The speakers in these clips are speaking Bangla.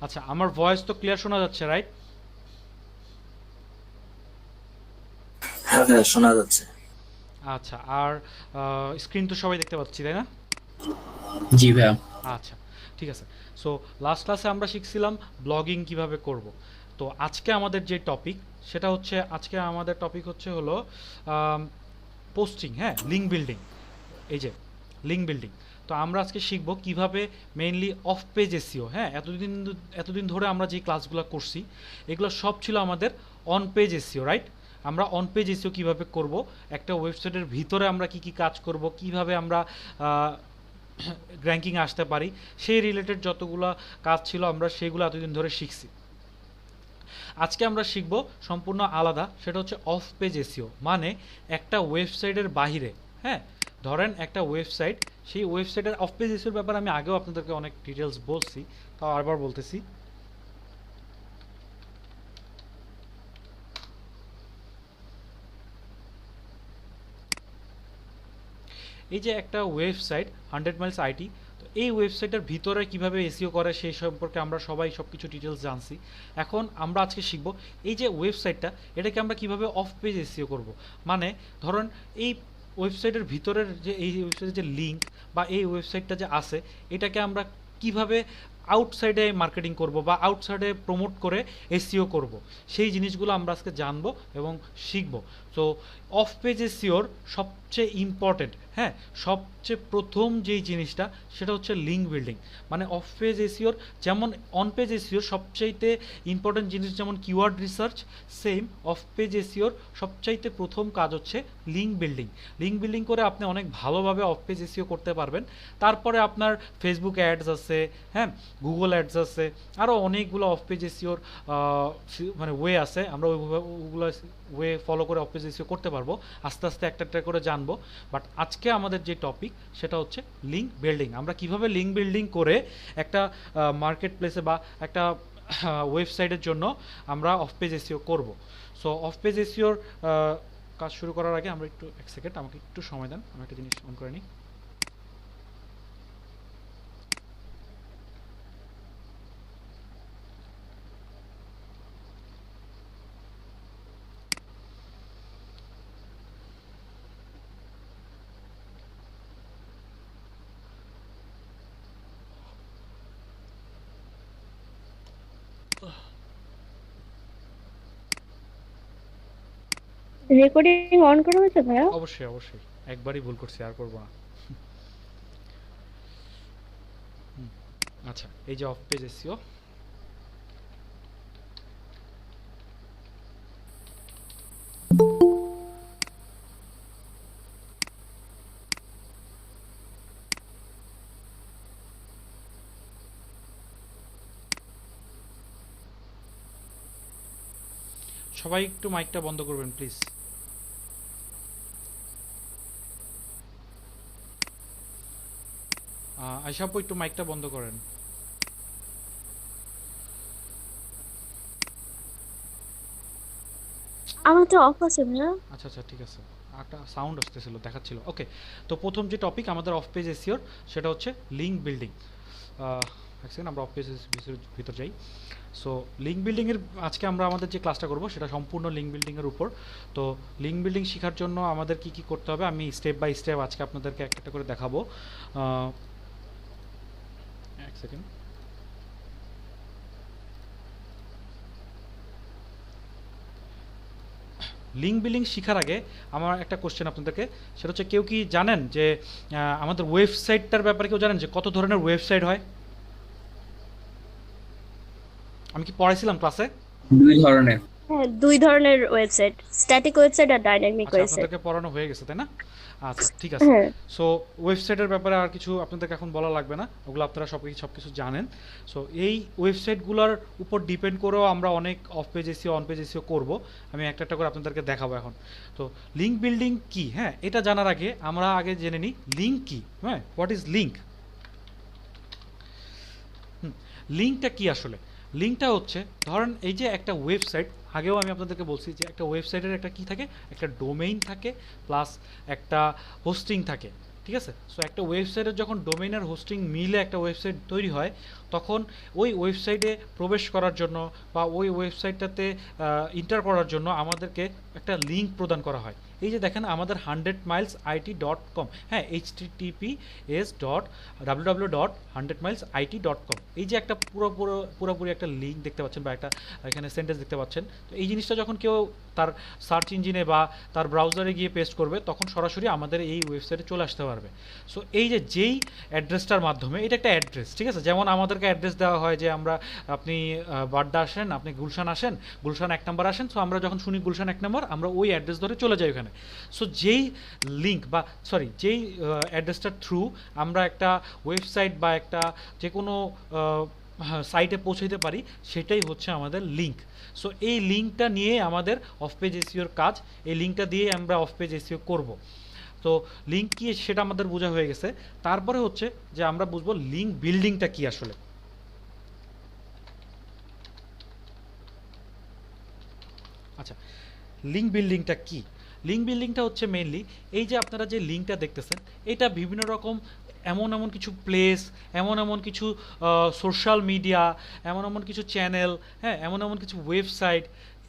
আচ্ছা, আমার ভয়েস তো ক্লিয়ার শোনা যাচ্ছে, রাইট? হ্যাঁ হ্যাঁ, শোনা যাচ্ছে। আচ্ছা, আর স্ক্রিন তো সবাই দেখতে পাচ্ছি, তাই না? জি ভাইয়া। আচ্ছা, ঠিক আছে। সো লাস্ট ক্লাসে আমরা শিখছিলাম ব্লগিং কিভাবে করব। তো আজকে আমাদের যে টপিক, সেটা হচ্ছে, আজকে আমাদের টপিক হচ্ছে হলো পোস্টিং, হ্যাঁ, লিঙ্ক বিল্ডিং। এই যে লিঙ্ক বিল্ডিং, তো আমরা আজকে শিখব কিভাবে মেইনলি অফ পেজ এসইও, হ্যাঁ, এতদিন ধরে আমরা যে ক্লাসগুলো করছি এগুলো সব ছিল আমাদের অন পেজ এসইও, রাইট? আমরা অন পেজ এসইও কীভাবে করব, একটা ওয়েবসাইটের ভিতরে আমরা কি কি কাজ করব, কিভাবে আমরা র্যাঙ্কিংয়ে আসতে পারি, সেই রিলেটেড যতগুলো কাজ ছিল আমরা সেগুলো এতদিন ধরে শিখছি। আজকে আমরা শিখব সম্পূর্ণ আলাদা, সেটা হচ্ছে অফ পেজ এসইও, মানে একটা ওয়েবসাইটের বাহিরে, হ্যাঁ, ধরেন একটা ওয়েবসাইট, সেই ওয়েবসাইটের অফ পেজ এসইওর ব্যাপারে আমি আগেও আপনাদেরকে অনেক ডিটেলস বলছি, তাও আরবার বলতেছি। এই যে একটা ওয়েবসাইট 100 মাইলস আইটি, তো এই ওয়েবসাইটের ভিতরে কিভাবে এসইও করে সেই সম্পর্কে আমরা সবাই সব কিছু ডিটেলস জানছি। এখন আমরা আজকে শিখব এই যে ওয়েবসাইটটা, এটাকে আমরা কিভাবে অফ পেজ এসইও করব। মানে ধরুন এই ওয়েবসাইটের ভিতরের যে এই ওয়েবসাইটের যে লিঙ্ক বা এই ওয়েবসাইটটা যে আছে, এটাকে আমরা কিভাবে আউটসাইডে মার্কেটিং করব বা আউটসাইডে প্রমোট করে এসইও করব, সেই জিনিসগুলো আমরা আজকে জানবো এবং শিখব। তো অফ পেজ এসইওর সবচেয়ে ইম্পর্টেন্ট, হ্যাঁ, সবচেয়ে প্রথম যেই জিনিসটা সেটা হচ্ছে লিঙ্ক বিল্ডিং। মানে অফ পেজ এসইওর যেমন অন পেজ এসইওর সবচাইতে ইম্পর্টেন্ট জিনিস যেমন keyword research, same off page এসইওর সবচাইতে প্রথম কাজ হচ্ছে লিঙ্ক বিল্ডিং। লিঙ্ক বিল্ডিং করে আপনি অনেক ভালোভাবে অফ পেজ এসইও করতে পারবেন। তারপরে আপনার ফেসবুক অ্যাডস আছে, হ্যাঁ, গুগল অ্যাডস আছে, আরও অনেকগুলো অফ পেজ এসইওর মানে ওয়ে আছে, আমরা ওইগুলো ওয়ে ফলো করে অফ পেজ এসইও করতে পারবো। আস্তে আস্তে একটা একটা করে জানবো। বাট আজকে আমাদের যে টপিক সেটা হচ্ছে লিঙ্ক বিল্ডিং। আমরা কিভাবে লিঙ্ক বিল্ডিং করে একটা মার্কেট প্লেসে বা একটা ওয়েবসাইটের জন্য আমরা অফ পেজ এসইও করব। সো অফ পেজ এসইওর কাজ শুরু করার আগে আমরা একটু এক সেকেন্ড, আমাকে একটু সময় দেন, আমি একটা জিনিস অন করে নিই। রেকর্ডিং অন করা হয়েছে ভাইয়া? অবশ্যই অবশ্যই, একবারই ভুল করছি, আর করবো না। আচ্ছা, এই যে অফ পেজ এসইও, সবাই একটু মাইকটা বন্ধ করবেন প্লিজ। আইসা আপু একটু মাইকটা বন্ধ করেন। আমার তো অফ আছে ভাইয়া। আচ্ছা আচ্ছা, ঠিক আছে, একটা সাউন্ড আসতেছিল, দেখাচ্ছিল। ওকে, তো প্রথম যে টপিক আমাদের অফ পেজ এসইওর সেটা হচ্ছে লিঙ্ক বিল্ডিং। এক সেকেন্ড, আমরা অফ পেজ ভিতর যাই। সো লিঙ্ক বিল্ডিংয়ের আজকে আমরা আমাদের যে ক্লাসটা করব সেটা সম্পূর্ণ লিঙ্ক বিল্ডিংয়ের উপর। তো লিঙ্ক বিল্ডিং শেখার জন্য আমাদের কি কি করতে হবে আমি স্টেপ বাই স্টেপ আজকে আপনাদেরকে একটা একটা করে দেখাবো। এক সেকেন্ড। লিঙ্ক বিল্ডিং শেখার আগে আমার একটা কোশ্চেন আপনাদেরকে, সেটা হচ্ছে কেউ কি জানেন যে আমাদের ওয়েবসাইটটার ব্যাপারে কেউ জানেন যে কত ধরনের ওয়েবসাইট হয়? আমি কি পড়াইছিলাম ক্লাসে? দুই ধরনের। হ্যাঁ, দুই ধরনের ওয়েবসাইট, স্ট্যাটিক ওয়েবসাইট আর ডাইনামিক আচ্ছা, ওয়েবসাইট। আপনাদেরকে পড়ানো হয়ে গেছে তাই না? আচ্ছা, ঠিক আছে। হ্যাঁ। সো ওয়েবসাইটের ব্যাপারে আর কিছু আপনাদেরকে এখন বলা লাগবে না, ওগুলো আপনারা সব কিছু জানেন। সো এই ওয়েবসাইটগুলোর উপর ডিপেন্ড করেও আমরা অনেক of page SEO on page SEO করবো। আমি একটা একটা করে আপনাদেরকে দেখাবো এখন। তো লিঙ্ক বিল্ডিং কি, হ্যাঁ, এটা জানার আগে আমরা আগে জেনে নিই লিঙ্ক কি। হ্যাঁ, হোয়াট ইজ লিঙ্ক? লিঙ্কটা কি আসলে? লিঙ্কটা হচ্ছে, ধরেন এই যে একটা ওয়েবসাইট, আগেও আমি আপনাদেরকে বলছি যে একটা ওয়েবসাইটের একটা কি থাকে, একটা ডোমেইন থাকে প্লাস একটা হোস্টিং থাকে। ঠিক আছে? সো একটা ওয়েবসাইটের যখন ডোমেইনের হোস্টিং মিলে একটা ওয়েবসাইট তৈরি হয়, তখন ওই ওয়েবসাইটে প্রবেশ করার জন্য বা ওই ওয়েবসাইটটাতে এন্টার করার জন্য আমাদেরকে একটা লিঙ্ক প্রদান করা হয়। এই যে দেখেন আমাদের 100milesIT.com, হ্যাঁ, https://www.100milesIT.com, এই যে একটা পুরোপুরি একটা লিঙ্ক দেখতে পাচ্ছেন বা একটা এখানে সেন্টেন্স দেখতে পাচ্ছেন। তো এই জিনিসটা যখন কেউ তার সার্চ ইঞ্জিনে বা তার ব্রাউজারে গিয়ে পেস্ট করবে, তখন সরাসরি আমাদের এই ওয়েবসাইটে চলে আসতে পারবে। সো এই যে যেই অ্যাড্রেসটার মাধ্যমে, এটা একটা অ্যাড্রেস, ঠিক আছে? যেমন আমাদেরকে অ্যাড্রেস দেওয়া হয় যে আপনি বাড্ডা আসেন, আপনি গুলশান আসেন, গুলশান 1 নম্বর আসেন। সো আমরা যখন শুনি গুলশান 1 নম্বর, আমরা ওই অ্যাড্রেস ধরে চলে যাই ওখানে। সো যেই লিঙ্ক বা যেই অ্যাড্রেসটার থ্রু আমরা একটা ওয়েবসাইট বা একটা যে কোনো সাইটে পৌঁছাইতে পারি, সেটাই হচ্ছে আমাদের লিঙ্ক। সো এই লিঙ্কটা নিয়ে আমাদের অফ পেজ এসইওর কাজ, এই লিঙ্কটা দিয়ে আমরা অফ পেজ এসইও করব। তো লিঙ্ক কি সেটা আমাদের বোঝা হয়ে গেছে। তারপরে হচ্ছে যে আমরা বুঝবো লিঙ্ক বিল্ডিংটা কি আসলে। আচ্ছা, লিঙ্ক বিল্ডিংটা কি? লিঙ্ক বিল্ডিংটা হচ্ছে মেইনলি এই যে আপনারা যে লিঙ্কটা দেখতেছেন, এটা বিভিন্ন রকম এমন কিছু প্লেস, এমন কিছু সোশ্যাল মিডিয়া, এমন কিছু চ্যানেল, হ্যাঁ, এমন কিছু ওয়েবসাইট,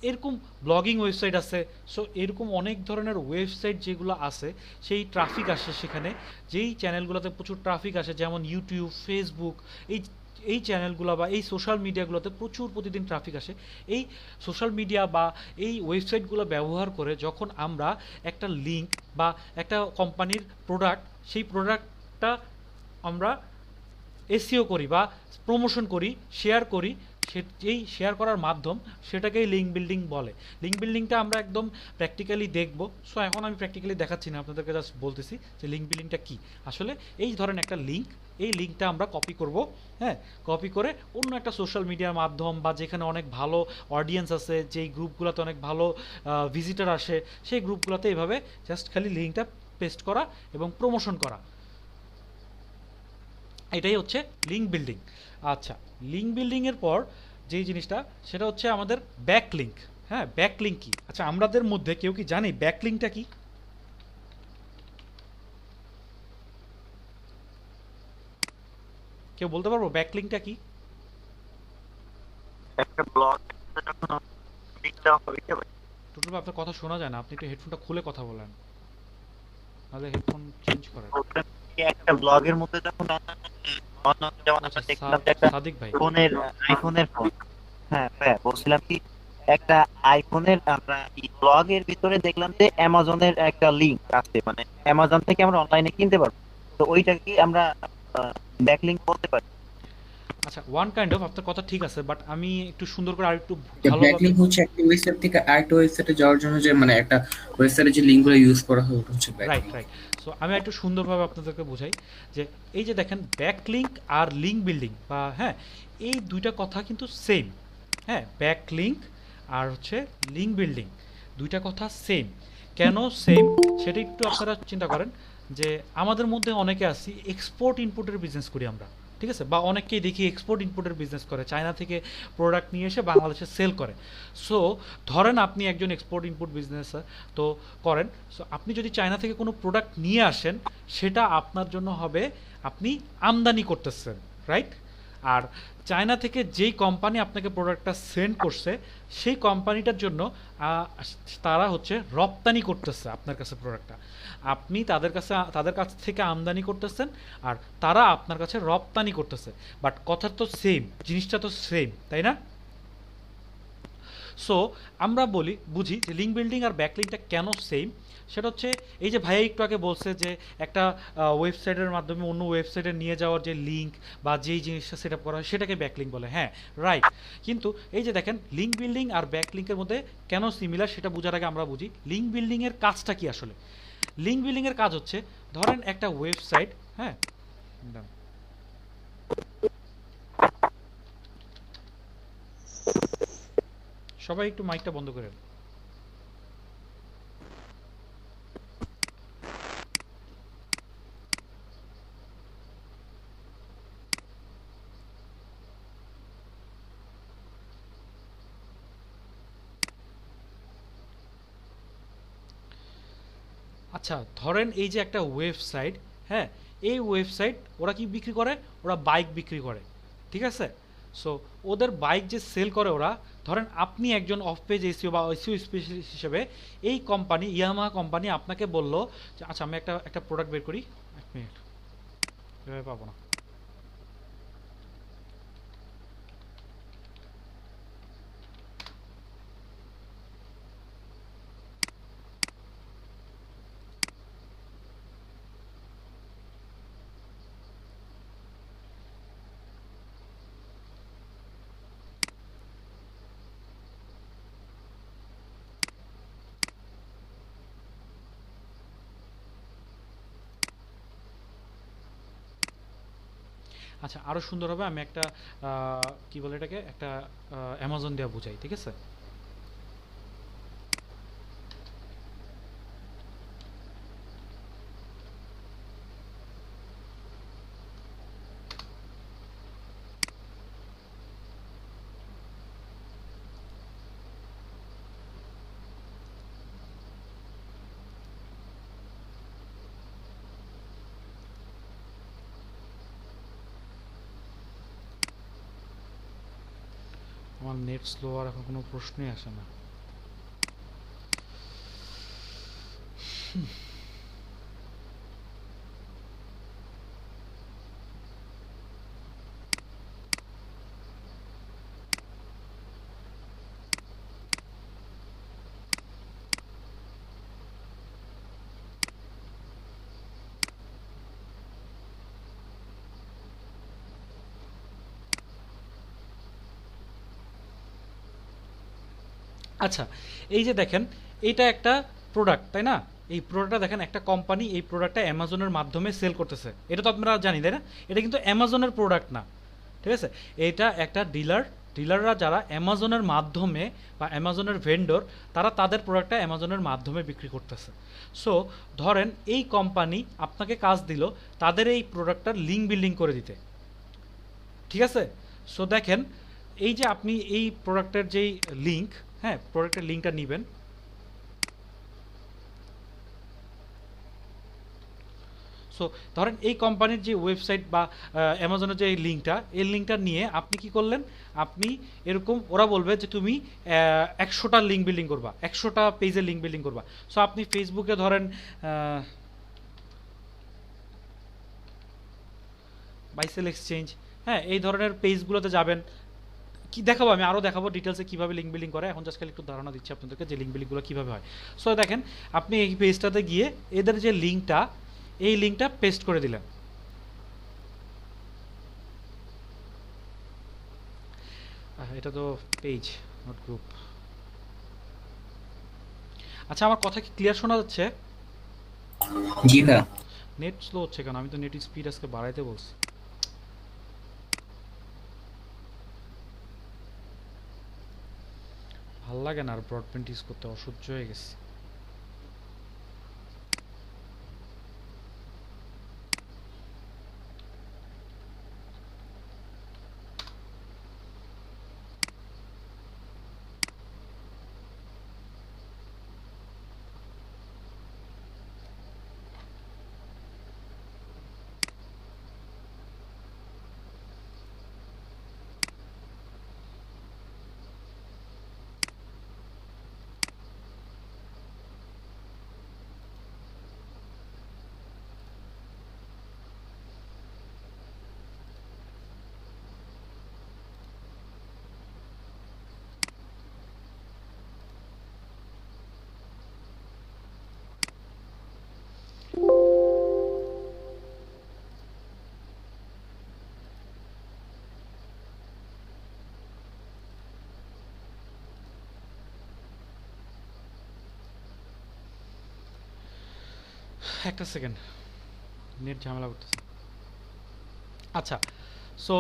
এরকম ব্লগিং ওয়েবসাইট আছে। সো এরকম অনেক ধরনের ওয়েবসাইট যেগুলো আছে, সেই ট্রাফিক আসে সেখানে, যেই চ্যানেলগুলোতে প্রচুর ট্রাফিক আসে, যেমন ইউটিউব, ফেসবুক, এই এই চ্যানেলগুলো বা এই সোশ্যাল মিডিয়াগুলোতে প্রচুর প্রতিদিন ট্রাফিক আসে। এই সোশ্যাল মিডিয়া বা এই ওয়েবসাইটগুলো ব্যবহার করে যখন আমরা একটা লিঙ্ক বা একটা কোম্পানির প্রোডাক্ট, সেই প্রোডাক্টটা আমরা এসইও করি বা প্রমোশন করি, শেয়ার করি, এই শেয়ার করার মাধ্যম, সেটাকেই লিঙ্ক বিল্ডিং বলে। লিঙ্ক বিল্ডিংটা আমরা একদম প্র্যাকটিক্যালি দেখব। সো এখন আমি প্র্যাকটিক্যালি দেখাচ্ছি না, আপনাদেরকে জাস্ট বলতেছি যে লিঙ্ক বিল্ডিংটা কী। আসলে এই ধরেন একটা লিঙ্ক, এই লিঙ্কটা আমরা কপি করব, হ্যাঁ, কপি করে অন্য একটা সোশ্যাল মিডিয়ার মাধ্যম বা যেখানে অনেক ভালো অডিয়েন্স আছে, যেই গ্রুপগুলোতে অনেক ভালো ভিজিটার আসে, সেই গ্রুপগুলোতে এভাবে জাস্ট খালি লিঙ্কটা পেস্ট করা এবং প্রমোশন করা, এটাই হচ্ছে লিঙ্ক বিল্ডিং। আচ্ছা, লিঙ্ক বিল্ডিংয়ের পর যেই জিনিসটা, সেটা হচ্ছে আমাদের ব্যাক লিঙ্ক। হ্যাঁ, ব্যাক লিঙ্ক কি? আচ্ছা, আমাদের মধ্যে কেউ কি জানে ব্যাক লিঙ্কটা কি? কেউ বলতে পারবো ব্যাক লিঙ্কটা কি? একটা ব্লগ টুটুল, আপনার কথা শোনা যায় না, আপনি একটু হেডফোনটা খুলে কথা বলেন, নাহলে হেডফোন চেঞ্জ করেন। একটা ব্লগের মধ্যে যখন যেমন আচ্ছা, আমরা দেখলাম যে একটা সাদিক ভাই, আইফোনের ফোন, হ্যাঁ হ্যাঁ, বলছিলাম কি, একটা আইফোনের আমরা ব্লগের ভিতরে দেখলাম যে অ্যামাজনের একটা লিংক আছে, মানে অ্যামাজন থেকে আমরা অনলাইনে কিনতে পারবো। তো ওইটা কি আমরা ব্যাকলিংক বলতে পারি? আচ্ছা, ওয়ান কাইন্ড অফ, আপনার কথা ঠিক আছে, বাট আমি একটু সুন্দর করে আরেকটু ভালোভাবে। ব্যাকলিংক হচ্ছে একটা ওয়েবসাইট থেকে আরেকটা ওয়েবসাইটে যাওয়ার জন্য যে মানে একটা ওয়েবসাইটে যে লিংকগুলো ইউজ করা হয়, ওটা হচ্ছে রাইট ব্যাকলিংক। রাইট। সো আমি একটু সুন্দরভাবে আপনাদেরকে বোঝাই যে এই যে দেখেন ব্যাকলিঙ্ক আর লিঙ্ক বিল্ডিং বা, হ্যাঁ, এই দুইটা কথা কিন্তু সেম। হ্যাঁ, ব্যাকলিঙ্ক আর হচ্ছে লিঙ্ক বিল্ডিং, দুইটা কথা সেম। কেন সেম সেটা একটু আপনারা চিন্তা করেন। যে আমাদের মধ্যে অনেকে আছি এক্সপোর্ট ইনপুটের বিজনেস করি আমরা, ঠিক আছে? বা অনেককেই দেখি এক্সপোর্ট ইনপুটের বিজনেস করে, চায়না থেকে প্রোডাক্ট নিয়ে এসে বাংলাদেশে সেল করে। সো ধরেন আপনি একজন এক্সপোর্ট ইনপুট বিজনেস তো করেন। সো আপনি যদি চায়না থেকে কোনো প্রোডাক্ট নিয়ে আসেন, সেটা আপনার জন্য হবে আপনি আমদানি করতেছেন, রাইট? আর চায়না থেকে যেই কোম্পানি আপনাকে প্রোডাক্টটা সেন্ড করছে, সেই কোম্পানিটার জন্য তারা হচ্ছে রপ্তানি করতেছে আপনার কাছে প্রোডাক্টটা। আপনি তাদের কাছ থেকে আমদানি করতেছেন, আর তারা আপনার কাছে রপ্তানি করতেছে। বাট কথা তো সেম, জিনিসটা তো সেম, তাই না? সো আমরা বুঝি যে লিঙ্ক বিল্ডিং আর ব্যাকলিংটা কেন সেম। সেটা হচ্ছে এই যে ভাইয়া একটু আগে বলছে যে একটা ওয়েবসাইটের মাধ্যমে অন্য ওয়েবসাইটে নিয়ে যাওয়ার যে লিঙ্ক বা যেই জিনিসটা সেট আপ করা হয়, সেটাকে ব্যাকলিঙ্ক বলে। হ্যাঁ, রাইট। কিন্তু এই যে দেখেন লিঙ্ক বিল্ডিং আর ব্যাকলিঙ্কের মধ্যে কেন সিমিলার, সেটা বোঝার আগে আমরা বুঝি লিঙ্ক বিল্ডিংয়ের কাজটা কি আসলে। লিঙ্ক বিল্ডিংয়ের কাজ হচ্ছে, ধরেন একটা ওয়েবসাইট, হ্যাঁ, সবাই একটু মাইকটা বন্ধ করেন। আচ্ছা, ধরেন এই যে একটা ওয়েবসাইট, হ্যাঁ, এই ওয়েবসাইট ওরা কি বিক্রি করে, ওরা বাইক বিক্রি করে, ঠিক আছে। সো ওদের বাইক যে সেল করে ওরা, ধরেন আপনি একজন অফ পেজ এসিও বা এসিও স্পেশালিস্ট হিসেবে এই কোম্পানি ইয়ামাহা কোম্পানি আপনাকে বললো যে আচ্ছা আমি একটা প্রোডাক্ট বের করি, 1 মিনিট, এভাবে পাবো না। আচ্ছা, আরো সুন্দর হবে আমি একটা কি বলে এটাকে, একটা অ্যামাজন দিয়ে বুঝাই, ঠিক আছে। আমার নেট স্লো আর এখন কোনো প্রশ্নই আসে না। আচ্ছা, এই যে দেখেন এটা একটা প্রোডাক্ট, তাই না? এই প্রোডাক্টটা দেখেন একটা কোম্পানি এই প্রোডাক্টটা অ্যামাজনের মাধ্যমে সেল করতেছে, এটা তো আপনারা জানি তাই না? এটা কিন্তু অ্যামাজনের প্রোডাক্ট না, ঠিক আছে। এটা একটা ডিলাররা যারা অ্যামাজনের মাধ্যমে বা অ্যামাজনের ভেন্ডর, তারা তাদের প্রোডাক্টটা অ্যামাজনের মাধ্যমে বিক্রি করতেছে। সো ধরেন এই কোম্পানি আপনাকে কাজ দিল তাদের এই প্রোডাক্টটার লিঙ্ক বিল্ডিং করে দিতে, ঠিক আছে। সো দেখেন এই যে আপনি এই প্রোডাক্টের যেই লিঙ্ক, হ্যাঁ প্রোডাক্টের লিঙ্কটা নেবেন। সো ধরেন এই কোম্পানির যে ওয়েবসাইট বা অ্যামাজনের যে লিঙ্কটা, এই লিঙ্কটা নিয়ে আপনি কি করলেন, আপনি এরকম ওরা বলবে যে তুমি 100টা লিঙ্ক বিল্ডিং করবা, 100টা পেজের লিঙ্ক বিল্ডিং করবা। সো আপনি ফেসবুকে ধরেন বাইসেল এক্সচেঞ্জ, হ্যাঁ এই ধরনের পেজগুলোতে যাবেন। কি দেখাবো, আমি আরও দেখাবো ডিটেলসে কীভাবে লিঙ্ক বিল্ডিং করে, এখন জাস্ট খালি একটু ধারণা দিচ্ছি আপনাদেরকে যে লিঙ্ক বিল্ডিংগুলো কীভাবে হয়। সো দেখেন আপনি এই পেজটাতে গিয়ে এদের যে লিঙ্কটা, এই লিঙ্কটা পেস্ট করে দিলেন। এটা তো পেজ নট গ্রুপ। আচ্ছা, আমার কথা কি ক্লিয়ার শোনা যাচ্ছে? জি ভাইয়া। নেট স্লো হচ্ছে কেন? আমি তো নেট স্পিড আজকে বাড়াইতে বলছি। ভাল লাগে না আর ব্রডব্যান্ড ইউজ করতে, অসহ্য হয়ে গেছে। একটা সেকেন্ড, নেট ঝামেলা করতেছে। আচ্ছা, সো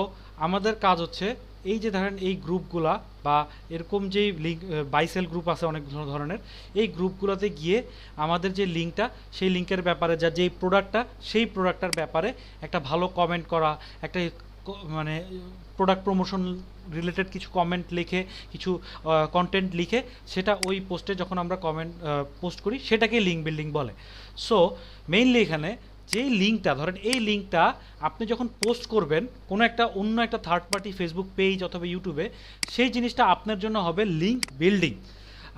আমাদের কাজ হচ্ছে এই যে ধরেন এই গ্রুপগুলা বা এরকম যেই লিঙ্ক বাইসেল গ্রুপ আছে অনেক ধরনের, এই গ্রুপগুলোতে গিয়ে আমাদের যে লিঙ্কটা, সেই লিঙ্কের ব্যাপারে যা যেই প্রোডাক্টটা, সেই প্রোডাক্টটার ব্যাপারে একটা ভালো কমেন্ট করা, একটা মানে প্রোডাক্ট প্রমোশন রিলেটেড কিছু কমেন্ট লিখে, কিছু কন্টেন্ট লিখে, সেটা ওই পোস্টে যখন আমরা কমেন্ট পোস্ট করি সেটাকে লিঙ্ক বিল্ডিং বলে। সো মেইনলি এখানে যেই লিঙ্কটা ধরেন এই লিঙ্কটা আপনি যখন পোস্ট করবেন কোনো একটা অন্য একটা থার্ড পার্টি ফেসবুক পেজ অথবা ইউটিউবে, সেই জিনিসটা আপনার জন্য হবে লিঙ্ক বিল্ডিং।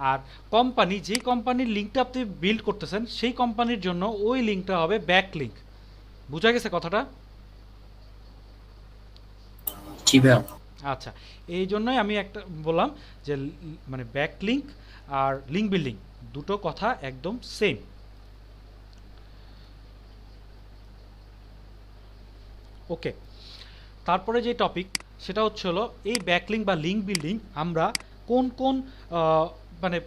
আর কোম্পানি, যেই কোম্পানির লিঙ্কটা আপনি বিল্ড করতেছেন সেই কোম্পানির জন্য ওই লিঙ্কটা হবে ব্যাক লিঙ্ক। বুঝা গেছে কথাটা? জি ভাইয়া। আচ্ছা, এই জন্যই আমি একটা বললাম যে মানে ব্যাক লিঙ্ক আর লিঙ্ক বিল্ডিং দুটো কথা একদম সেম। ওকে, তারপরে যে টপিক সেটা হচ্ছে হলো এই ব্যাকলিঙ্ক বা লিঙ্ক বিল্ডিং আমরা কোন কোন মানে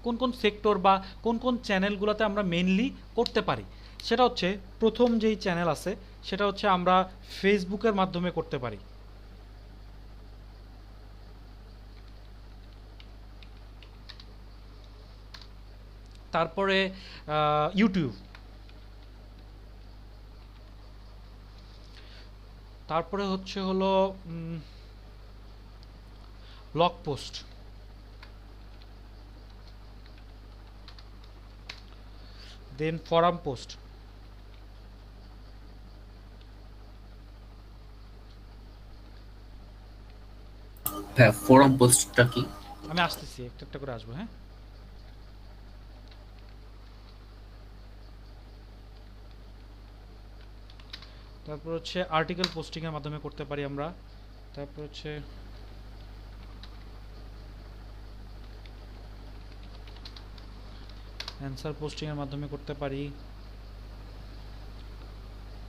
কোন কোন সেক্টর বা কোন কোন চ্যানেলগুলোতে আমরা মেইনলি করতে পারি। সেটা হচ্ছে প্রথম যেই চ্যানেল আছে সেটা হচ্ছে আমরা ফেসবুকের মাধ্যমে করতে পারি। তারপরে ইউটিউব, তারপরে হচ্ছে হলো blog post, then from post, হ্যাঁ, ফোরাম পোস্টটা কি? আমি আসতেছি একটা একটা করে আসবো। হ্যাঁ, তারপর হচ্ছে আর্টিকেল পোস্টিংয়ের মাধ্যমে করতে পারি আমরা। তারপর হচ্ছে অ্যান্সার পোস্টিংয়ের মাধ্যমে করতে পারি।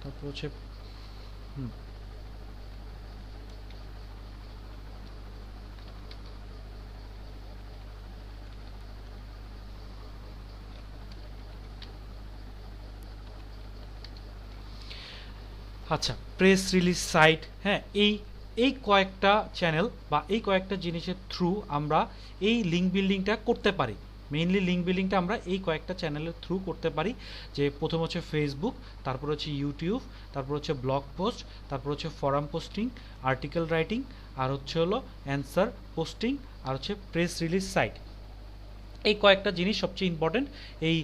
তারপর হচ্ছে আচ্ছা প্রেস রিলিজ সাইট। হ্যাঁ, এই এই কয়েকটা চ্যানেল বা এই কয়েকটা জিনিসের থ্রু আমরা এই লিঙ্ক বিল্ডিংটা করতে পারি। মেইনলি লিঙ্ক বিল্ডিংটা আমরা এই কয়েকটা চ্যানেলের থ্রু করতে পারি, যে প্রথম হচ্ছে ফেসবুক, তারপর হচ্ছে ইউটিউব, তারপর হচ্ছে ব্লগ পোস্ট, তারপর হচ্ছে ফরাম পোস্টিং, আর্টিকেল রাইটিং, আর হচ্ছে হলো অ্যান্সার পোস্টিং, আর হচ্ছে প্রেস রিলিজ সাইট। এই কয়েকটা জিনিস সবচেয়ে ইম্পর্টেন্ট এই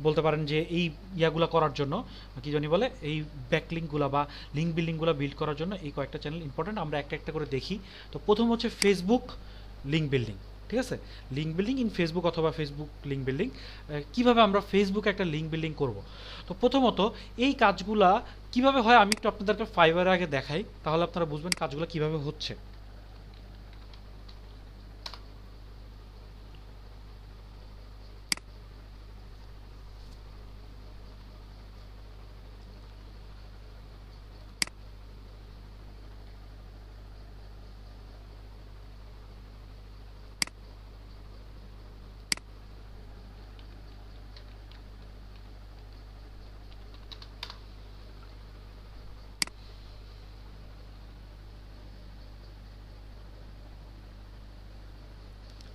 বলতে পারেন যে এই ইয়াগুলো করার জন্য, কি জানি বলে, এই ব্যাকলিঙ্কগুলো বা লিঙ্ক বিল্ডিংগুলো বিল্ড করার জন্য এই কয়েকটা চ্যানেল ইম্পর্টেন্ট। আমরা একটা একটা করে দেখি। তো প্রথম হচ্ছে ফেসবুক লিঙ্ক বিল্ডিং। ঠিক আছে, লিঙ্ক বিল্ডিং ইন ফেসবুক অথবা ফেসবুক লিঙ্ক বিল্ডিং, কীভাবে আমরা ফেসবুকে একটা লিঙ্ক বিল্ডিং করব। তো প্রথমত এই কাজগুলা কিভাবে হয় আমি একটু আপনাদেরকে ফাইবারের আগে দেখাই, তাহলে আপনারা বুঝবেন কাজগুলো কিভাবে হচ্ছে।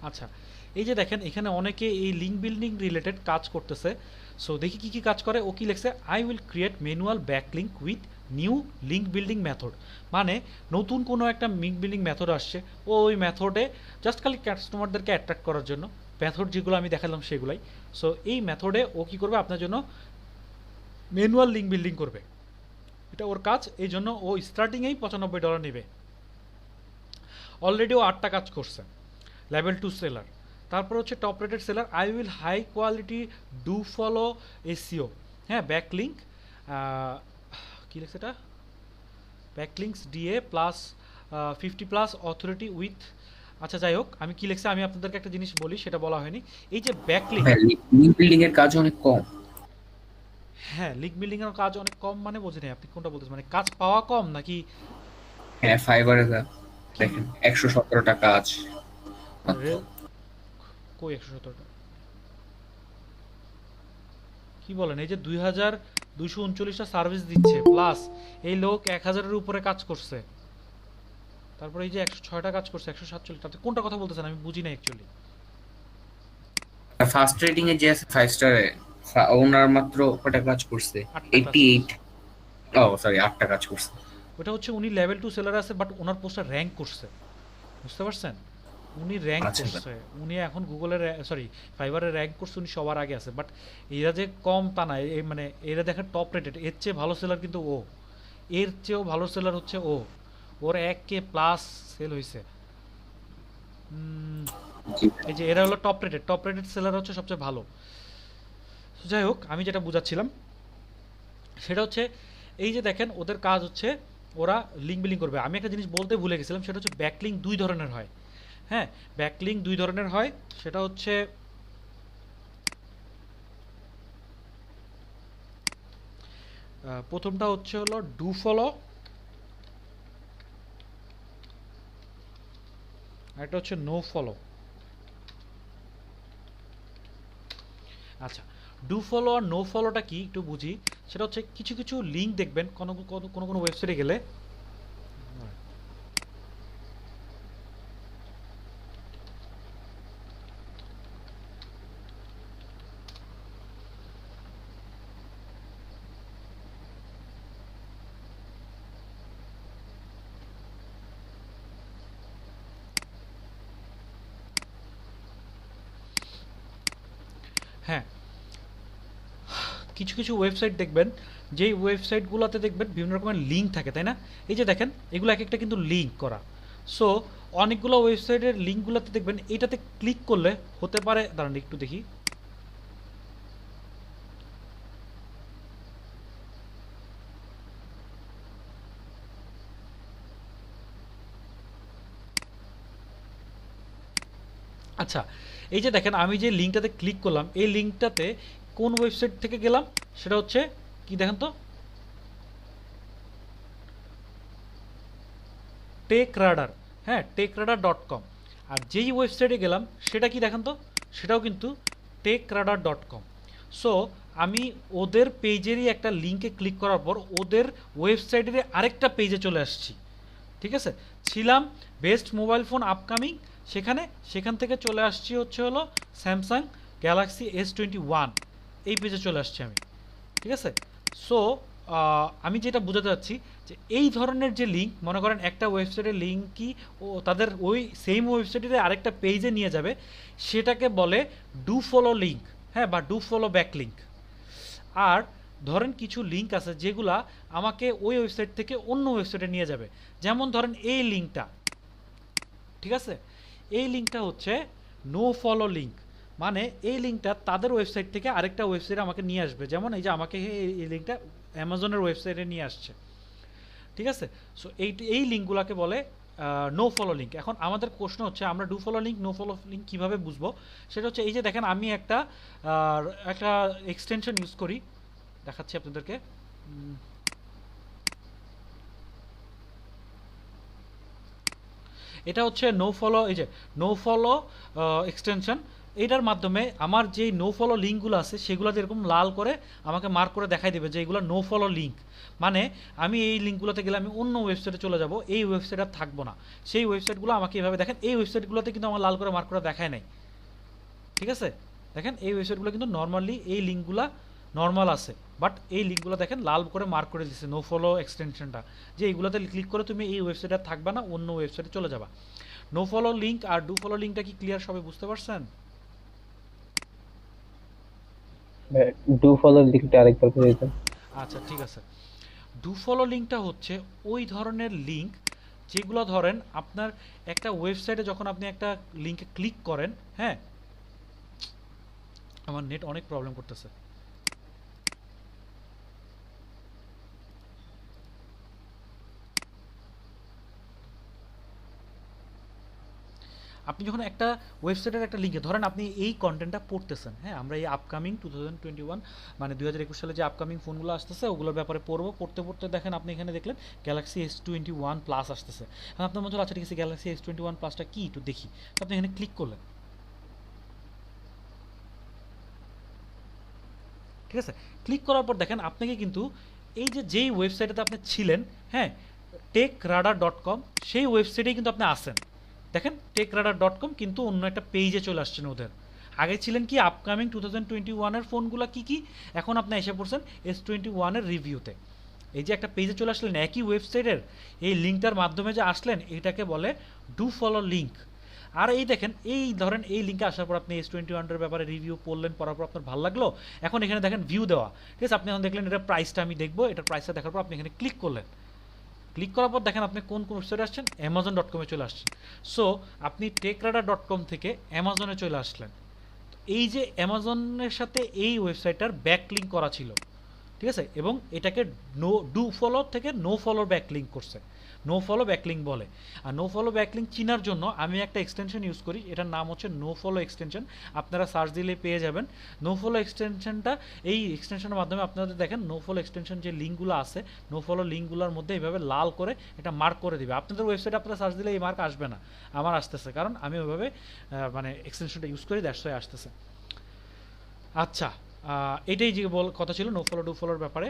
আচ্ছা, এই যে দেখেন এখানে অনেকে এই লিঙ্ক বিল্ডিং রিলেটেড কাজ করতেছে। সো দেখি কি কি কাজ করে। ও কি লিখছে, I will create manual backlink with new link building method. মানে নতুন কোনো একটা লিঙ্ক বিল্ডিং মেথড আসছে, ও ওই মেথডে জাস্ট খালি কাস্টমারদেরকে অ্যাট্রাক্ট করার জন্য মেথড যেগুলো আমি দেখালাম সেগুলাই। সো এই মেথডে ও কি করবে, আপনার জন্য ম্যানুয়াল লিঙ্ক বিল্ডিং করবে। এটা ওর কাজ, এই জন্য ও স্টার্টিংয়েই $95 নেবে। অলরেডি ও 8টা কাজ করছে। Level 2 seller. তারপর হচ্ছে top rated seller, I will high quality do follow SEO. হ্যাঁ, ব্যাকলিঙ্ক কী লিখছে এটা, backlinks DA plus 50+ authority with. আচ্ছা যাই হোক, আমি কি লিখছে আমি আপনাদেরকে একটা জিনিস বলি, সেটা বলা হয়নি। এই যে ব্যাকলিঙ্ক, হ্যাঁ, লিঙ্ক বিল্ডিং এর কাজ অনেক কম। হ্যাঁ লিঙ্ক বিল্ডিং এর কাজ অনেক কম মানে বোঝেন আপনি কোনটা বলতেছেন, মানে কাজ পাওয়া কম নাকি? হ্যাঁ, ফাইবারে দেখেন 117টা কাজ মাত্র। কই 117টা কি বলেন? এই যে 2239টা সার্ভিস দিচ্ছে, প্লাস এই লোক 1000-এর উপরে কাজ করছে, তারপরে এই যে 106টা কাজ করছে, 147। তাতে কোনটা কথা বলতেছেন আমি বুঝি না অ্যাকচুয়ালি। ফার্স্ট রেটিং এ যে আছে 5 স্টারে, ওনার মাত্র কয়টা কাজ করছে? 88। ও সরি, 8টা কাজ করছে। ওটা হচ্ছে উনি লেভেল 2 সেলার আছে, বাট ওনার পোস্টটা র্যাঙ্ক করছে, বুঝতে পারছেন? উনি র্যাঙ্ক আচ্ছা করছে, উনি এখন গুগলের সরি ফাইবারে র্যাঙ্ক করছে, উনি সবার আগে আছে। বাট এরা যে কম তা না, এই মানে এরা দেখেন টপ রেটেড, এর চেয়ে ভালো সেলার কিন্তু ও, এর চেয়েও ভালো সেলার হচ্ছে ও, ওর 1K প্লাস সেল হয়েছে। জি। এই যে এরা হলো টপ রেটেড সেলার হচ্ছে সবচেয়ে ভালো। তো যাই হোক, আমি যেটা বুঝাচ্ছিলাম সেটা হচ্ছে এই যে দেখেন ওদের কাজ হচ্ছে ওরা লিঙ্ক বিলিং করবে। আমি একটা জিনিস বলতে ভুলে গেছিলাম, সেটা হচ্ছে ব্যাকলিঙ্ক দুই ধরনের হয়। হ্যাঁ, ব্যাকলিঙ্ক দুই ধরনের হয়, সেটা হচ্ছে প্রথমটা হচ্ছে হলো ডু ফলো, আর একটা হচ্ছে নো ফলো। আচ্ছা, ডু ফলো আর নো ফলোটা কি একটু বুঝি। সেটা হচ্ছে কিছু কিছু লিঙ্ক দেখবেন কোনো কোনো কোনো কোনো ওয়েবসাইটে গেলে, হ্যাঁ কিছু কিছু ওয়েবসাইট দেখবেন, যেই ওয়েবসাইটগুলোতে দেখবেন বিভিন্ন রকমের লিঙ্ক থাকে, তাই না? এই যে দেখেন এগুলো এক একটা কিন্তু লিঙ্ক করা। সো অনেকগুলো ওয়েবসাইটের লিঙ্কগুলোতে দেখবেন এটাতে ক্লিক করলে হতে পারে, দাঁড়ান একটু দেখি। আচ্ছা, এই যে দেখেন আমি যে লিঙ্কটাতে ক্লিক করলাম, এই লিঙ্কটাতে কোন ওয়েবসাইট থেকে গেলাম সেটা হচ্ছে কি দেখেন তো, টেক রাডার। হ্যাঁ, টেকরাডার.com। আর যেই ওয়েবসাইটে গেলাম সেটা কি দেখেন তো, সেটাও কিন্তু টেকরাডার.com। সো আমি ওদের পেজেরই একটা লিঙ্কে ক্লিক করার পর ওদের ওয়েবসাইটের আরেকটা পেজে চলে আসছি। ঠিক আছে, ছিলাম বেস্ট মোবাইল ফোন আপকামিং, সেখান থেকে চলে আসছি হচ্ছে হলো স্যামসাং গ্যালাক্সি S21, এই পেজে চলে আসছি আমি। ঠিক আছে, সো আমি যেটা বোঝাতে চাচ্ছি যে এই ধরনের যে লিঙ্ক, মনে করেন একটা ওয়েবসাইটের লিঙ্ক কি ও তাদের ওই সেম ওয়েবসাইটের আরেকটা পেজে নিয়ে যাবে, সেটাকে বলে ডু ফলো লিঙ্ক। হ্যাঁ, বা ডু ফলো ব্যাক লিঙ্ক। আর ধরেন কিছু লিঙ্ক আছে যেগুলা আমাকে ওই ওয়েবসাইট থেকে অন্য ওয়েবসাইটে নিয়ে যাবে, যেমন ধরেন এই লিঙ্কটা। ঠিক আছে, এই লিঙ্কটা হচ্ছে নো ফলো লিঙ্ক, মানে এই লিঙ্কটা তাদের ওয়েবসাইট থেকে আরেকটা ওয়েবসাইটে আমাকে নিয়ে আসবে। যেমন এই যে আমাকে এই লিঙ্কটা অ্যামাজনের ওয়েবসাইটে নিয়ে আসছে। ঠিক আছে, সো এই লিঙ্কগুলোকে বলে নো ফলো লিঙ্ক। এখন আমাদের প্রশ্ন হচ্ছে আমরা do follow link no follow link কীভাবে বুঝবো, সেটা হচ্ছে এই যে দেখেন আমি একটা এক্সটেনশন ইউজ করি, দেখাচ্ছি আপনাদেরকে। এটা হচ্ছে নো ফলো, এই যে নো ফলো এক্সটেনশন। এটার মাধ্যমে আমার যেই নো ফলো লিঙ্কগুলো আছে সেগুলোতে এরকম লাল করে আমাকে মার্ক করে দেখাই দেবে যে এইগুলো নো ফলো লিঙ্ক। মানে আমি এই লিঙ্কগুলোতে গেলে আমি অন্য ওয়েবসাইটে চলে যাব, এই ওয়েবসাইট আর থাকবো না। সেই ওয়েবসাইটগুলো আমাকে এভাবে দেখেন, এই ওয়েবসাইটগুলোতে কিন্তু আমার লাল করে মার্ক করে দেখায় নাই। ঠিক আছে, দেখেন এই ওয়েবসাইটগুলো কিন্তু নর্মালি এই লিঙ্কগুলো নর্মাল আছে, বাট এই লিঙ্কগুলো দেখেন লাল করে মার্ক করে দিচ্ছে নো ফলো এক্সটেনশনটা, যে এইগুলোতে ক্লিক করে তুমি এই ওয়েবসাইটে থাকবা না, অন্য ওয়েবসাইটে চলে যাবা। নো ফলো লিঙ্ক আর ডু ফলো লিঙ্কটা কি ক্লিয়ার সবাই বুঝতে পারছেন? ডু ফলো লিঙ্কটা আরেকবার করে দিতেন। আচ্ছা ঠিক আছে, ডু ফলো লিঙ্কটা হচ্ছে ওই ধরনের লিঙ্ক যেগুলো ধরেন আপনার একটা ওয়েবসাইটে যখন আপনি একটা লিঙ্কে ক্লিক করেন, হ্যাঁ আমার নেট অনেক প্রবলেম করতেছে। আপনি যখন একটা ওয়েবসাইটের একটা লিঙ্কে ধরেন আপনি এই কন্টেন্টটা পড়তেছেন, হ্যাঁ আমরা এই আপকামিং 2021 মানে 2021 সালে যে আপকামিং ফোনগুলো আসতেছে ওগুলোর ব্যাপারে পড়তে পড়তে দেখেন আপনি এখানে দেখলেন গ্যালাক্সি S21 প্লাস আসতেছে। এখন আপনার মধ্যে আচ্ছা ঠিক আছে গ্যালাক্সি S21 প্লাসটা কি একটু দেখি, তো আপনি এখানে ক্লিক করলেন। ঠিক আছে, ক্লিক করার পর দেখেন আপনাকে কিন্তু এই যে যেই ওয়েবসাইটে আপনি ছিলেন, হ্যাঁ টেকরাডার.com, সেই ওয়েবসাইটেই কিন্তু আপনি আসেন। দেখেন টেকরাডার.com কিন্তু অন্য একটা পেজে চলে আসছেন ওদের। আগে ছিলেন কি আপকামিং 2021-এর ফোনগুলো কি, এখন আপনি এসে পড়ছেন S21-এর রিভিউতে। এই যে একটা পেজে চলে আসলেন একই ওয়েবসাইটের, এই লিঙ্কটার মাধ্যমে যে আসলেন এটাকে বলে ডু ফলো লিঙ্ক। আর এই দেখেন, এই ধরেন এই লিঙ্কে আসার পর আপনি S21 এর ব্যাপারে রিভিউ পড়লেন, পড়ার পর আপনার ভালো লাগলো, এখন এখানে দেখেন ভিউ দেওয়া, ঠিক আছে, আপনি এখন দেখলেন এটার প্রাইসটা আমি দেখবো, এটার প্রাইসটা দেখার পর আপনি এখানে ক্লিক করলেন, ক্লিক করার পর দেখেন আপনি কোন ওয়েবসাইটে আসছেন, amazon.com এ চলে আসছেন। সো আপনি techradar.com থেকে অ্যামাজনে চলে আসলেন। এই যে অ্যামাজনের সাথে এই ওয়েবসাইটটার ব্যাকলিঙ্ক করা ছিল, ঠিক আছে, এবং এটাকে ডু ফলো থেকে নো ফলো ব্যাকলিঙ্ক করছে, নো ফলো ব্যাকলিঙ্ক বলে। আর নো ফলো ব্যাকলিঙ্ক চিনার জন্য আমি একটা এক্সটেনশন ইউজ করি, এটার নাম হচ্ছে নো ফলো এক্সটেনশন, আপনারা সার্চ দিলে পেয়ে যাবেন। নো ফলো এক্সটেনশনটা, এই এক্সটেনশনের মাধ্যমে আপনাদের দেখেন নো ফলো এক্সটেনশন যে লিঙ্কগুলো আছে, নো ফলো লিঙ্কগুলোর মধ্যে এইভাবে লাল করে এটা মার্ক করে দিবে। আপনাদের ওয়েবসাইটে আপনারা সার্চ দিলে এই মার্ক আসবে না, আমার আসতেছে, কারণ আমি ওইভাবে মানে এক্সটেনশনটা ইউজ করি, দ্যাটস ওয়াই আসতেছে। আচ্ছা, এটাই যে কথা ছিল নো ফলো ডু ফলোর ব্যাপারে,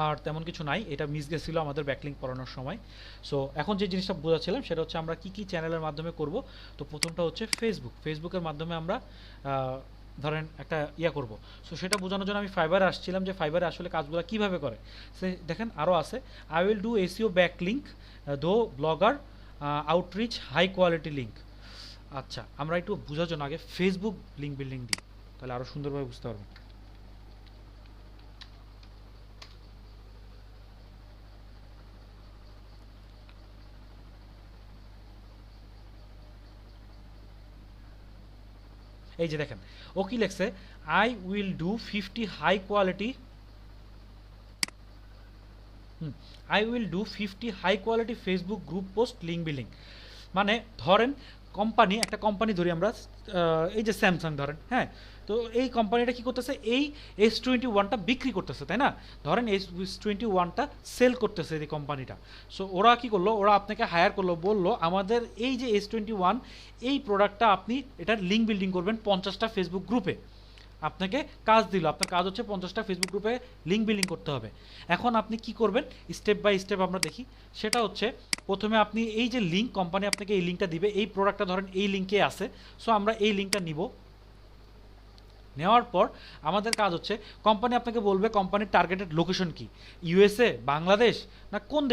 আর তেমন কিছু নাই, এটা মিস গেছিলো আমাদের ব্যাকলিঙ্ক করানোর সময়। সো এখন যে জিনিসটা বোঝাচ্ছিলাম সেটা হচ্ছে আমরা কি কি চ্যানেলের মাধ্যমে করব। তো প্রথমটা হচ্ছে ফেসবুকের মাধ্যমে আমরা ধরেন একটা করব। সো সেটা বোঝানোর জন্য আমি ফাইবারে আসছিলাম, যে ফাইবারে আসলে কাজগুলো কীভাবে করে। সে দেখেন আরও আছে, I will do SEO backlink though blogger outreach high quality link. আচ্ছা, আমরা একটু বোঝার জন্য আগে ফেসবুক লিঙ্ক বিল্ডিং দিই, তাহলে আরও সুন্দরভাবে বুঝতে পারবেন। এই যে দেখেন ও কি লেখছে, I will do 50 high quality high quality Facebook group post link building. মানে ধরেন একটা কোম্পানি ধরি আমরা, এই যে স্যামসাং ধরেন, হ্যাঁ, তো এই কোম্পানিটা কি করতেছে, এই S21টা বিক্রি করতেছে, তাই না, ধরেন S21টা সেল করতেছে এই কোম্পানিটা। সো ওরা কি করলো, ওরা আপনাকে হায়ার করলো, বললো আমাদের এই যে S21 এই প্রোডাক্টটা আপনি এটার লিঙ্ক বিল্ডিং করবেন 50টা ফেসবুক গ্রুপে, আপনাকে কাজ দিল, আপনার কাজ হচ্ছে 50টা ফেসবুক গ্রুপে লিঙ্ক বিল্ডিং করতে হবে। এখন আপনি কি করবেন, স্টেপ বাই স্টেপ আমরা দেখি। সেটা হচ্ছে প্রথমে আপনি এই যে লিঙ্ক, কোম্পানি আপনাকে এই লিঙ্কটা দিবে, এই প্রোডাক্টটা ধরেন এই লিঙ্কে আছে, সো আমরা এই লিঙ্কটা নিব, নেওয়ার পর আমাদের কাজ হচ্ছে, কোম্পানি আপনাকে বলবে কোম্পানির টার্গেটেড লোকেশন কি, ইউএসএ, বাংলাদেশ না কোন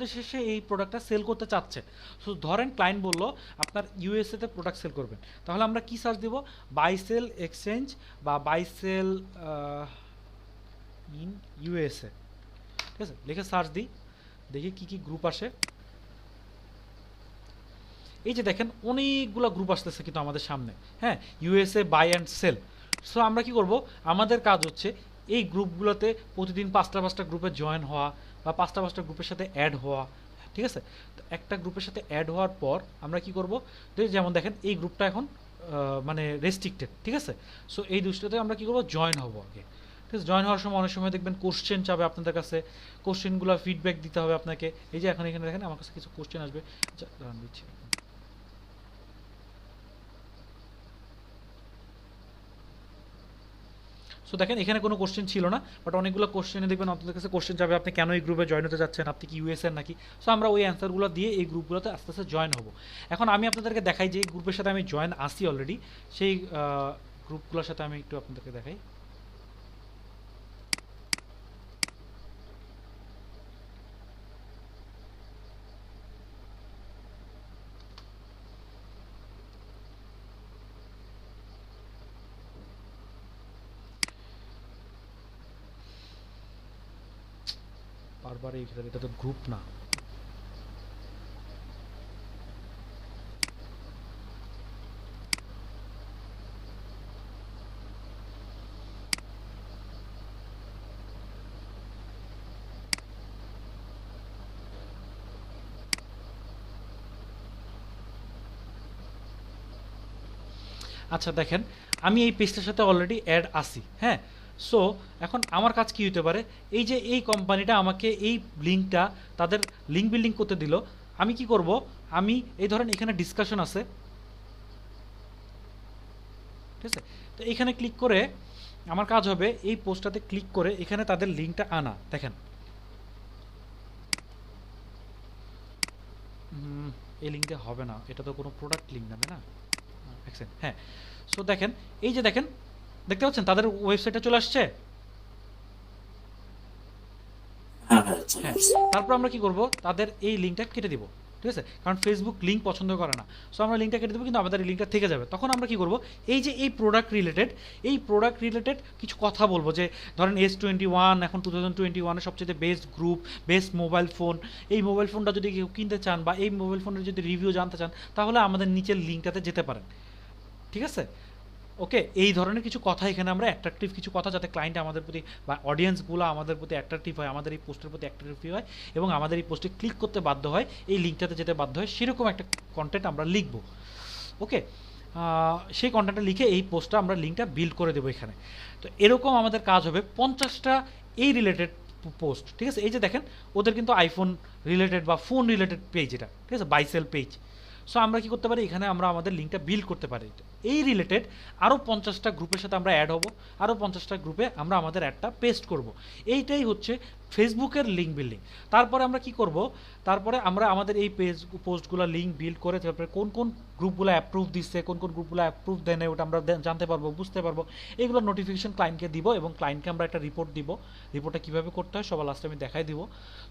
দেশে, সে এই প্রোডাক্টটা সেল করতে চাচ্ছে। সো ধরেন ক্লায়েন্ট বললো আপনার ইউএসএতে প্রোডাক্ট সেল করবেন, তাহলে আমরা কি সার্চ দিব, বাই সেল এক্সচেঞ্জ বা বাই সেল ইন ইউএসএ, ঠিক আছে, লিখে সার্চ দিই, দেখি কি কি গ্রুপ আসে। এই যে দেখেন অনেকগুলো গ্রুপ আসতেছে কিন্তু আমাদের সামনে, হ্যাঁ, USA buy and sell. So আমরা কি করব, আমাদের কাজ হচ্ছে এই গ্রুপগুলোতে প্রতিদিন 5টা গ্রুপে জয়েন হওয়া বা 5টা গ্রুপের সাথে অ্যাড হওয়া, ঠিক আছে। তো একটা গ্রুপের সাথে অ্যাড হওয়ার পর আমরা কি করব, যেমন দেখেন এই গ্রুপটা এখন মানে রেস্ট্রিক্টেড, ঠিক আছে। সো এই দুটোতে আমরা কি করব, জয়েন হব আগে, ঠিক আছে। জয়েন হওয়ার সময় অনেক সময় দেখবেন কোশ্চেন চাবে আপনাদের কাছে, কোশ্চেনগুলো ফিডব্যাক দিতে হবে আপনাকে। এই যে এখন এখানে দেখেন আমার কাছে কিছু কোশ্চেন আসবে, দিচ্ছি। সো দেখেন এখানে কোনো কোশ্চেন ছিল না, বাট অনেকগুলো কোশ্চেনে দেখবেন আপনাদের কাছে কোশ্চেন যাবে, আপনি কেন এই গ্রুপে জয়েন হতে যাচ্ছেন, আপনি কি ইউএসএর নাকি। সো আমরা ওই অ্যান্সারগুলো দিয়ে এই গ্রুপগুলোতে আস্তে আস্তে জয়েন হব। এখন আমি আপনাদেরকে দেখাই যে এই গ্রুপের সাথে আমি জয়েন আসি অলরেডি, সেই গ্রুপগুলোর সাথে আমি একটু আপনাদেরকে দেখাই। বারবার এই এটা তো গ্রুপ না, আচ্ছা দেখেন আমি এই পেজটার সাথে অলরেডি অ্যাড আসি, হ্যাঁ। সো এখন আমার কাজ কি হতে পারে, এই যে এই কোম্পানিটা আমাকে এই লিঙ্কটা তাদের লিঙ্ক বিল্ডিং করতে দিল, আমি কি করব, আমি এই ধরেন এখানে ডিসকাশন আছে, ঠিক আছে। তো এখানে ক্লিক করে আমার কাজ হবে এই পোস্টটাতে ক্লিক করে এখানে তাদের লিঙ্কটা আনা। দেখেন এই লিঙ্কটা হবে না, এটা তো কোনো প্রোডাক্ট লিঙ্ক না, তাই না, হ্যাঁ। সো দেখেন এই যে দেখেন, দেখতে পাচ্ছেন তাদের ওয়েবসাইটে চলে আসছে, হ্যাঁ। তারপর আমরা কি করব, তাদের এই লিঙ্কটা কেটে দিব, ঠিক আছে, কারণ ফেসবুক লিঙ্ক পছন্দ করে না। সো আমরা লিঙ্কটা কেটে দেবো, কিন্তু আমাদের এই লিঙ্কটা থেকে যাবে। তখন আমরা কি করব, এই যে এই প্রোডাক্ট রিলেটেড কিছু কথা বলবো, যে ধরেন S21 এখন 2021-এর সবচেয়ে best group, best mobile phone, এই মোবাইল ফোনটা যদি কেউ কিনতে চান বা এই মোবাইল ফোনের যদি রিভিউ জানতে চান, তাহলে আমাদের নিচের লিঙ্কটাতে যেতে পারেন। ঠিক আছে, ওকে, এই ধরনের কিছু কথা এখানে আমরা অ্যাট্রাকটিভ কিছু কথা, যাতে ক্লায়েন্ট আমাদের প্রতি বা অডিয়েন্সগুলো আমাদের প্রতি অ্যাট্রাকটিভ হয়, আমাদের এই পোস্টের প্রতি অ্যাট্রাকটিভ হয় এবং আমাদের এই পোস্টে ক্লিক করতে বাধ্য হয়, এই লিঙ্কটাতে যেতে বাধ্য হয়, সেরকম একটা কন্টেন্ট আমরা লিখবো। ওকে, সেই কন্টেন্টটা লিখে এই পোস্টটা আমরা লিঙ্কটা বিল্ড করে দেবো এখানে। তো এরকম আমাদের কাজ হবে 50টা এই রিলেটেড পোস্ট। ঠিক আছে, এই যে দেখেন ওদের কিন্তু আইফোন রিলেটেড বা ফোন রিলেটেড পেজ, এটা ঠিক আছে, বাইসেল পেজ। সো আমরা কি করতে পারি, এখানে আমরা আমাদের লিঙ্কটা বিল্ড করতে পারি। এই রিলেটেড আরও 50টা গ্রুপের সাথে আমরা অ্যাড হব, আরও 50টা গ্রুপে আমরা আমাদের অ্যাডটা পেস্ট করব। এইটাই হচ্ছে ফেসবুকের লিঙ্ক বিল্ডিং। তারপরে আমরা কি করব, তারপরে আমরা আমাদের এই পেজ পোস্টগুলো লিঙ্ক বিল্ড করে, তারপরে কোন কোন গ্রুপগুলো অ্যাপ্রুভ দিচ্ছে, কোন কোন গ্রুপগুলো অ্যাপ্রুভ দেয় না, ওটা আমরা জানতে পারবো, বুঝতে পারবো। এইগুলো নোটিফিকেশন ক্লায়েন্টকে দিব এবং ক্লায়েন্টকে আমরা একটা রিপোর্ট দিব। রিপোর্টটা কীভাবে করতে হয় সবার লাস্টে আমি দেখাই দিব।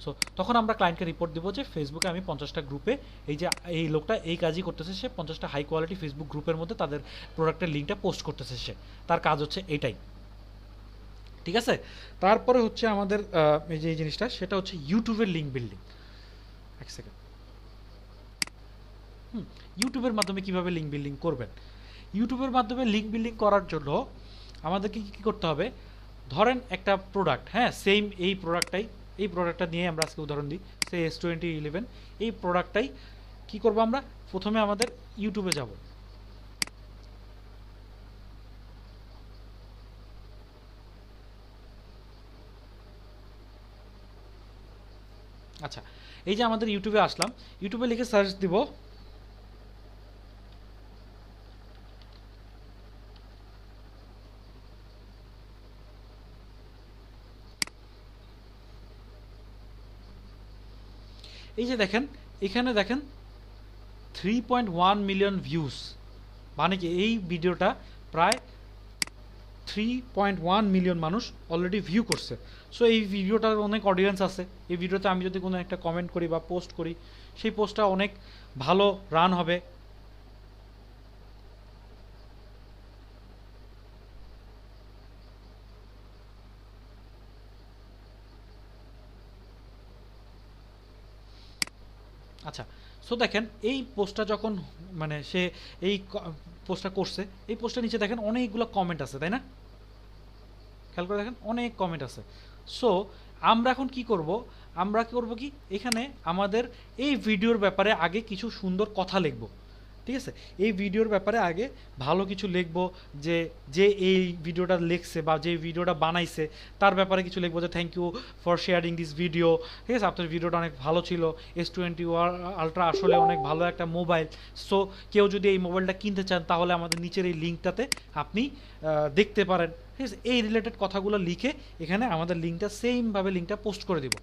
সো তখন আমরা ক্লায়েন্টকে রিপোর্ট দিব যে ফেসবুকে আমি 50টা গ্রুপে, এই যে এই লোকটা এই কাজই করতেছে, সে 50টা হাই কোয়ালিটি ফেসবুক গ্রুপের মধ্যে তাদের প্রোডাক্টের লিঙ্কটা পোস্ট করতেছে, সে তার কাজ হচ্ছে এটাই। ঠিক আছে, তারপরে হচ্ছে আমাদের এই যে এই জিনিসটা, সেটা হচ্ছে ইউটিউবের লিঙ্ক বিল্ডিং। এক সেকেন্ড, ইউটিউবের মাধ্যমে কিভাবে লিঙ্ক বিল্ডিং করবেন। ইউটিউবের মাধ্যমে লিঙ্ক বিল্ডিং করার জন্য আমাদেরকে কী করতে হবে, ধরেন একটা প্রোডাক্ট, হ্যাঁ সেম এই প্রোডাক্টটা নিয়ে আমরা আজকে উদাহরণ দিই, সে S2011, এই প্রোডাক্টটাই কী করবো, আমরা প্রথমে আমাদের ইউটিউবে যাব। আচ্ছা, এই যে আমাদের ইউটিউবে আসলাম, ইউটিউবে লিখে সার্চ দিব এই যে দেখেন, এখানে দেখেন 3.1 মিলিয়ন ভিউজ, মানে কি এই ভিডিওটা প্রায় 3.1 মিলিয়ন মানুষ অলরেডি ভিউ করছে। সো এই ভিডিওটার অনেক অডিয়েন্স আছে। এই ভিডিওতে আমি যদি কোনো একটা কমেন্ট করি বা পোস্ট করি, সেই পোস্টটা অনেক ভালো রান হবে। আচ্ছা, সো দেখেন এই পোস্টটা যখন মানে সে এই পোস্টটা করছে, এই পোস্টের নিচে দেখেন অনেকগুলো কমেন্ট আছে, তাই না? খেয়াল করে দেখেন অনেক কমেন্ট আছে। সো আমরা এখন কি করব, কি এখানে আমাদের এই ভিডিওর ব্যাপারে আগে কিছু সুন্দর কথা লিখব। ঠিক আছে, এই ভিডিওর ব্যাপারে আগে ভালো কিছু লিখব, যে যে এই ভিডিওটা লিখছে বা যে ভিডিওটা বানাইছে তার ব্যাপারে কিছু লিখবো, যে thank you for sharing this video. ঠিক আছে, আপনার ভিডিওটা অনেক ভালো ছিল, S20 আলট্রা আসলে অনেক ভালো একটা মোবাইল। সো কেউ যদি এই মোবাইলটা কিনতে চান তাহলে আমাদের নিচের এই লিঙ্কটাতে আপনি দেখতে পারেন। ঠিক আছে, এই রিলেটেড কথাগুলো লিখে এখানে আমাদের লিঙ্কটা সেমভাবে লিঙ্কটা পোস্ট করে দিব।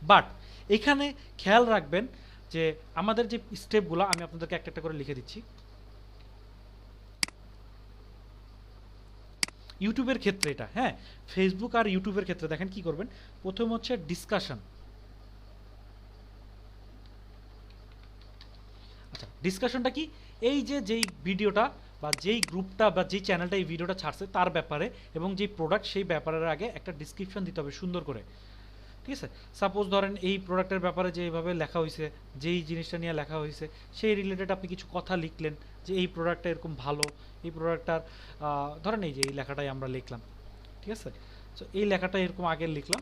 বাট এখানে খেয়াল রাখবেন যে আমাদের যে স্টেপগুলো আমি আপনাদেরকে একটা একটা করে লিখে দিচ্ছি। ইউটিউবের ক্ষেত্রে এটা, হ্যাঁ ফেসবুক আর ইউটিউবের ক্ষেত্রে দেখেন কি করবেন। প্রথম হচ্ছে ডিসকাশন। আচ্ছা, ডিসকাশনটা কি, এই যে যেই ভিডিওটা বা যেই গ্রুপটা বা যেই চ্যানেলটা এই ভিডিওটা ছাড়ছে তার ব্যাপারে এবং যেই প্রোডাক্ট সেই ব্যাপারের আগে একটা ডিসক্রিপশন দিতে হবে সুন্দর করে। ঠিক আছে, সাপোজ ধরেন এই প্রোডাক্টের ব্যাপারে যেভাবে লেখা হয়েছে, যেই জিনিসটা নিয়ে লেখা হয়েছে সেই রিলেটেড আপনি কিছু কথা লিখলেন, যে এই প্রোডাক্টটা এরকম ভালো, এই প্রোডাক্টটার ধরেন এই যে এই লেখাটাই আমরা লিখলাম। ঠিক আছে, সো এই লেখাটা এরকম আগে লিখলাম।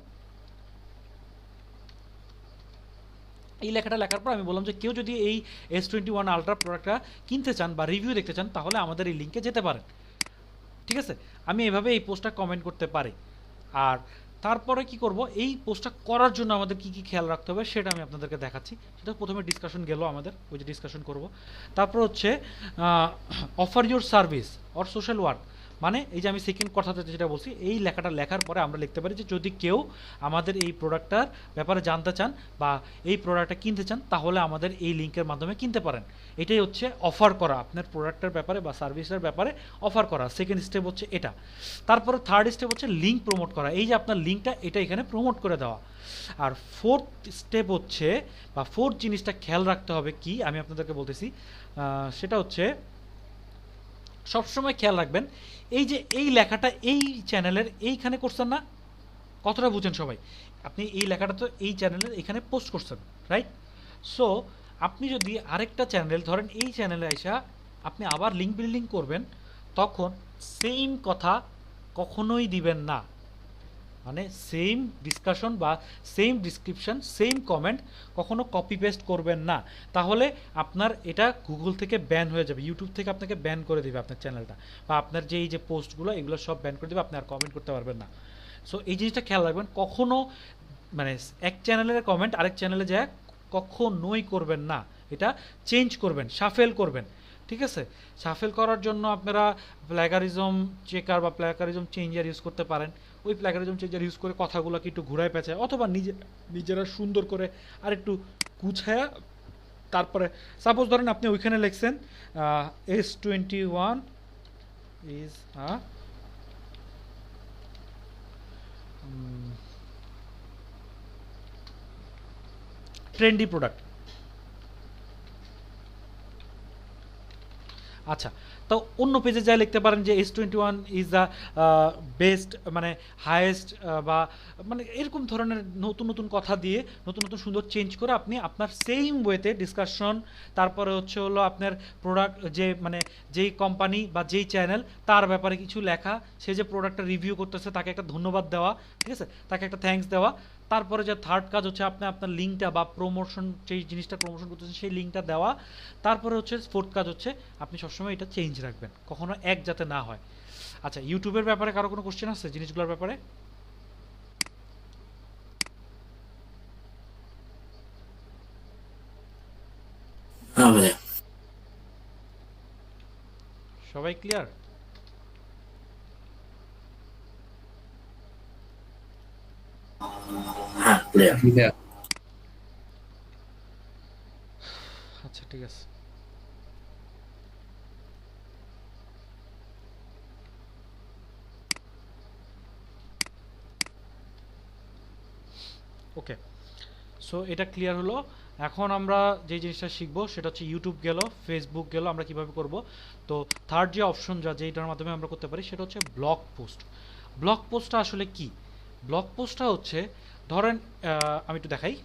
এই লেখাটা লেখার পর আমি বললাম যে কেউ যদি এই S21 আলট্রা প্রোডাক্টটা কিনতে চান বা রিভিউ দেখতে চান তাহলে আমাদের এই লিঙ্কে যেতে পারেন। ঠিক আছে, আমি এভাবে এই পোস্টটা কমেন্ট করতে পারি। আর তারপরে কি করব, এই পোস্টটা করার জন্য আমাদের কি কি খেয়াল রাখতে হবে সেটা আমি আপনাদেরকে দেখাচ্ছি। সেটা প্রথমে ডিসকাশন গেল আমাদের, ওই যে ডিসকাশন করব। তারপর হচ্ছে offer your service or social work, মানে এই যে আমি সেকেন্ড কথাটা যেটা বলছি, এই লেখাটা লেখার পরে আমরা লিখতে পারি যে যদি কেউ আমাদের এই প্রোডাক্টটার ব্যাপারে জানতে চান বা এই প্রোডাক্টটা কিনতে চান তাহলে আমাদের এই লিঙ্কের মাধ্যমে কিনতে পারেন। এটাই হচ্ছে অফার করা, আপনার প্রোডাক্টের ব্যাপারে বা সার্ভিসের ব্যাপারে অফার করা। সেকেন্ড স্টেপ হচ্ছে এটা। তারপরে থার্ড স্টেপ হচ্ছে লিঙ্ক প্রমোট করা, এই যে আপনার লিঙ্কটা এটা এখানে প্রমোট করে দেওয়া। আর ফোর্থ স্টেপ হচ্ছে বা ফোর্থ জিনিসটা খেয়াল রাখতে হবে কি আমি আপনাদেরকে বলতেছি, সেটা হচ্ছে সবসময় খেয়াল রাখবেন এই যে এই লেখাটা এই চ্যানেলের এইখানে করছেন না, কতটা বুঝেন সবাই? আপনি এই লেখাটা তো এই চ্যানেলের এখানে পোস্ট করছেন, রাইট? সো আপনি যদি আরেকটা চ্যানেল ধরেন এই চ্যানেলে আইসা আপনি আবার লিঙ্ক বিল্ডিং করবেন, তখন সেম কথা কখনোই দিবেন না। মানে সেম ডিসকাশন বা সেম ডিসক্রিপশন সেম কমেন্ট কখনো কপি পেস্ট করবেন না, তাহলে আপনার এটা গুগল থেকে ব্যান হয়ে যাবে, ইউটিউব থেকে আপনাকে ব্যান করে দেবে আপনার চ্যানেলটা, বা আপনার যে এই যে পোস্টগুলো এগুলো সব ব্যান করে দেবে, আপনি আর কমেন্ট করতে পারবেন না। সো এই জিনিসটা খেয়াল রাখবেন, কখনো মানে এক চ্যানেলের কমেন্ট আরেক চ্যানেলে যায় কখনোই করবেন না, এটা চেঞ্জ করবেন, শাফেল করবেন, ঠিক আছে? শাফেল করার জন্য আপনারা প্ল্যাগারিজম চেকার বা প্ল্যাগারিজম চেঞ্জার ইউজ করতে পারেন। ওই প্ল্যাগারিজম চেঞ্জার ইউজ করে কথাগুলোকে একটু ঘুরায় পেঁচায় অথবা নিজেরা সুন্দর করে আর একটু গুছায়া তারপরে সাপোজ ধরেন আপনি ওইখানে লিখছেন S21 is a trendy product. আচ্ছা, তো অন্য পেজে যা লিখতে পারেন যে S21 ইজ দ্য বেস্ট, মানে হাইয়েস্ট, বা মানে এরকম ধরনের নতুন নতুন কথা দিয়ে নতুন নতুন সুন্দর চেঞ্জ করে আপনি আপনার সেম ওয়েতে ডিসকাশন, তারপরে হচ্ছে হলো আপনার প্রোডাক্ট যে মানে যেই কোম্পানি বা যেই চ্যানেল তার ব্যাপারে কিছু লেখা, সে যে প্রোডাক্টটা রিভিউ করতেছে তাকে একটা ধন্যবাদ দেওয়া, ঠিক আছে, তাকে একটা থ্যাঙ্কস দেওয়া। তারপরে যে থার্ড কাজ হচ্ছে আপনি আপনার লিঙ্কটা বা প্রমোশন যেই জিনিসটা প্রমোশন করতেছেন সেই লিঙ্কটা দেওয়া। তারপরে হচ্ছে ফোর্থ কাজ হচ্ছে আপনি সবসময় এটা চেঞ্জ রাখবেন, কখনো এক যাতে না হয়। আচ্ছা, ইউটিউবের ব্যাপারে কারো কোনো কোশ্চেন আছে জিনিসগুলোর ব্যাপারে? সবাই ক্লিয়ার? আচ্ছা, ঠিক আছে। ওকে, সো এটা ক্লিয়ার হলো। এখন আমরা যে জিনিসটা শিখবো সেটা হচ্ছে ইউটিউব গেল, ফেসবুক গেল, আমরা কিভাবে করব। তো থার্ড যে অপশন যেটার মাধ্যমে আমরা করতে পারি সেটা হচ্ছে ব্লগ পোস্ট। ব্লগ পোস্টটা আসলে কি? ব্লগ পোস্টটা হচ্ছে ধরেন আমি একটু দেখাই।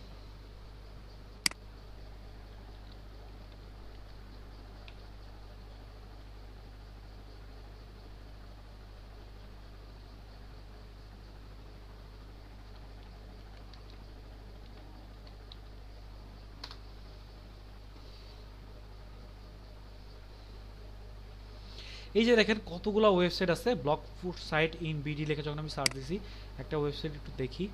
এই যে দেখেন কতগুলো ওয়েবসাইট আছে, blog post site in BD লিখে যখন আমি সার্চ দিছি একটা ওয়েবসাইট একটু দেখি।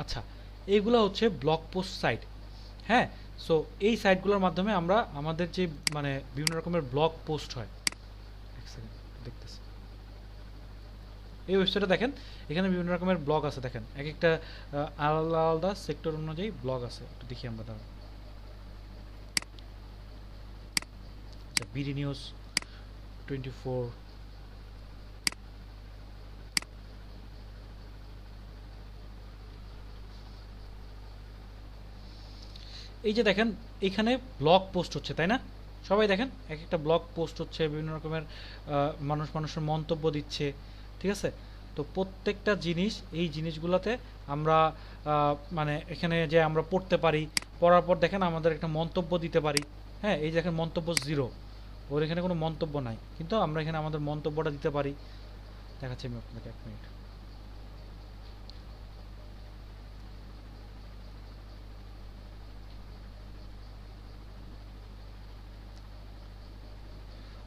আচ্ছা, এইগুলো হচ্ছে ব্লগ পোস্ট সাইট। হ্যাঁ, সো এই সাইটগুলোর মাধ্যমে আমরা আমাদের যে মানে বিভিন্ন রকমের ব্লগ পোস্ট হয়। এক সেকেন্ড দেখতেছি, এই ওয়েবসাইটে দেখেন এখানে বিভিন্ন রকমের ব্লগ আছে, দেখেন এক একটা আলাদা আলাদা সেক্টর অনুযায়ী ব্লগ আছে। একটু দেখি আমরা দাঁড়ান। আচ্ছা, বিডি নিউজ 24, এই যে দেখেন এখানে ব্লগ পোস্ট হচ্ছে, তাই না? সবাই দেখেন এক একটা ব্লগ পোস্ট হচ্ছে, বিভিন্ন রকমের মানুষের মন্তব্য দিচ্ছে, ঠিক আছে? তো প্রত্যেকটা জিনিস এই জিনিসগুলোতে আমরা মানে এখানে যে আমরা পড়তে পারি, পড়ার পর দেখেন আমাদের একটা মন্তব্য দিতে পারি। হ্যাঁ, এই দেখেন মন্তব্য 0, ওর এখানে কোনো মন্তব্য নাই, কিন্তু আমরা এখানে আমাদের মন্তব্যটা দিতে পারি। দেখাচ্ছি আমি আপনাকে, 1 মিনিট।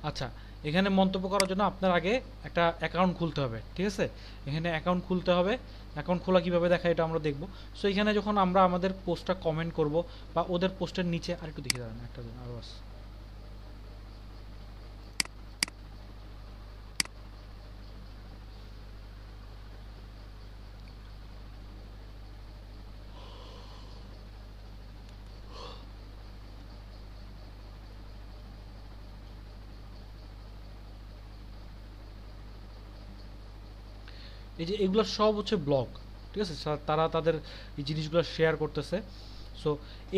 আচ্ছা, এখানে মন্তব্য করার জন্য আপনার আগে একটা অ্যাকাউন্ট খুলতে হবে, ঠিক আছে? এখানে অ্যাকাউন্ট খুলতে হবে। অ্যাকাউন্ট খোলা কিভাবে দেখায় এটা আমরা দেখব। সো এখানে যখন আমরা আমাদের পোস্টটা কমেন্ট করব বা ওদের পোস্টের নিচে আরেকটু দেখে দাঁড়ান, একটা আরও আছে। এই যে এগুলো সব হচ্ছে ব্লগ, ঠিক আছে? তারা তাদের এই জিনিসগুলো শেয়ার করতেছে। সো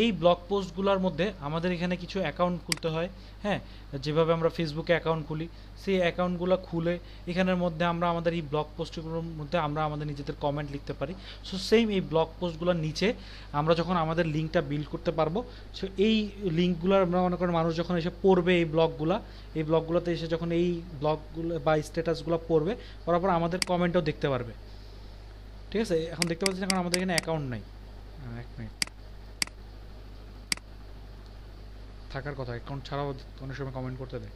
এই ব্লগ পোস্টগুলোর মধ্যে আমাদের এখানে কিছু অ্যাকাউন্ট খুলতে হয়, হ্যাঁ, যেভাবে আমরা ফেসবুকে অ্যাকাউন্ট খুলি সেই অ্যাকাউন্টগুলো খুলে এখানের মধ্যে আমরা আমাদের এই ব্লগ পোস্টগুলোর মধ্যে আমরা আমাদের নিজেদের কমেন্ট লিখতে পারি। সো সেম এই ব্লগ পোস্টগুলোর নিচে আমরা যখন আমাদের লিঙ্কটা বিল্ড করতে পারবো, সো এই লিঙ্কগুলো আমরা মনে করেন মানুষ যখন এসে পড়বে এই ব্লগগুলোতে এসে যখন এই ব্লগগুলো বা স্ট্যাটাসগুলো পড়বে, পড়ার পর আমাদের কমেন্টও দেখতে পারবে, ঠিক আছে? এখন দেখতে পাচ্ছি এখন আমাদের এখানে অ্যাকাউন্ট নাই। এক মিনিট, থাকার কথা, অ্যাকাউন্ট ছাড়াও অনেক সময় কমেন্ট করতে দেয়।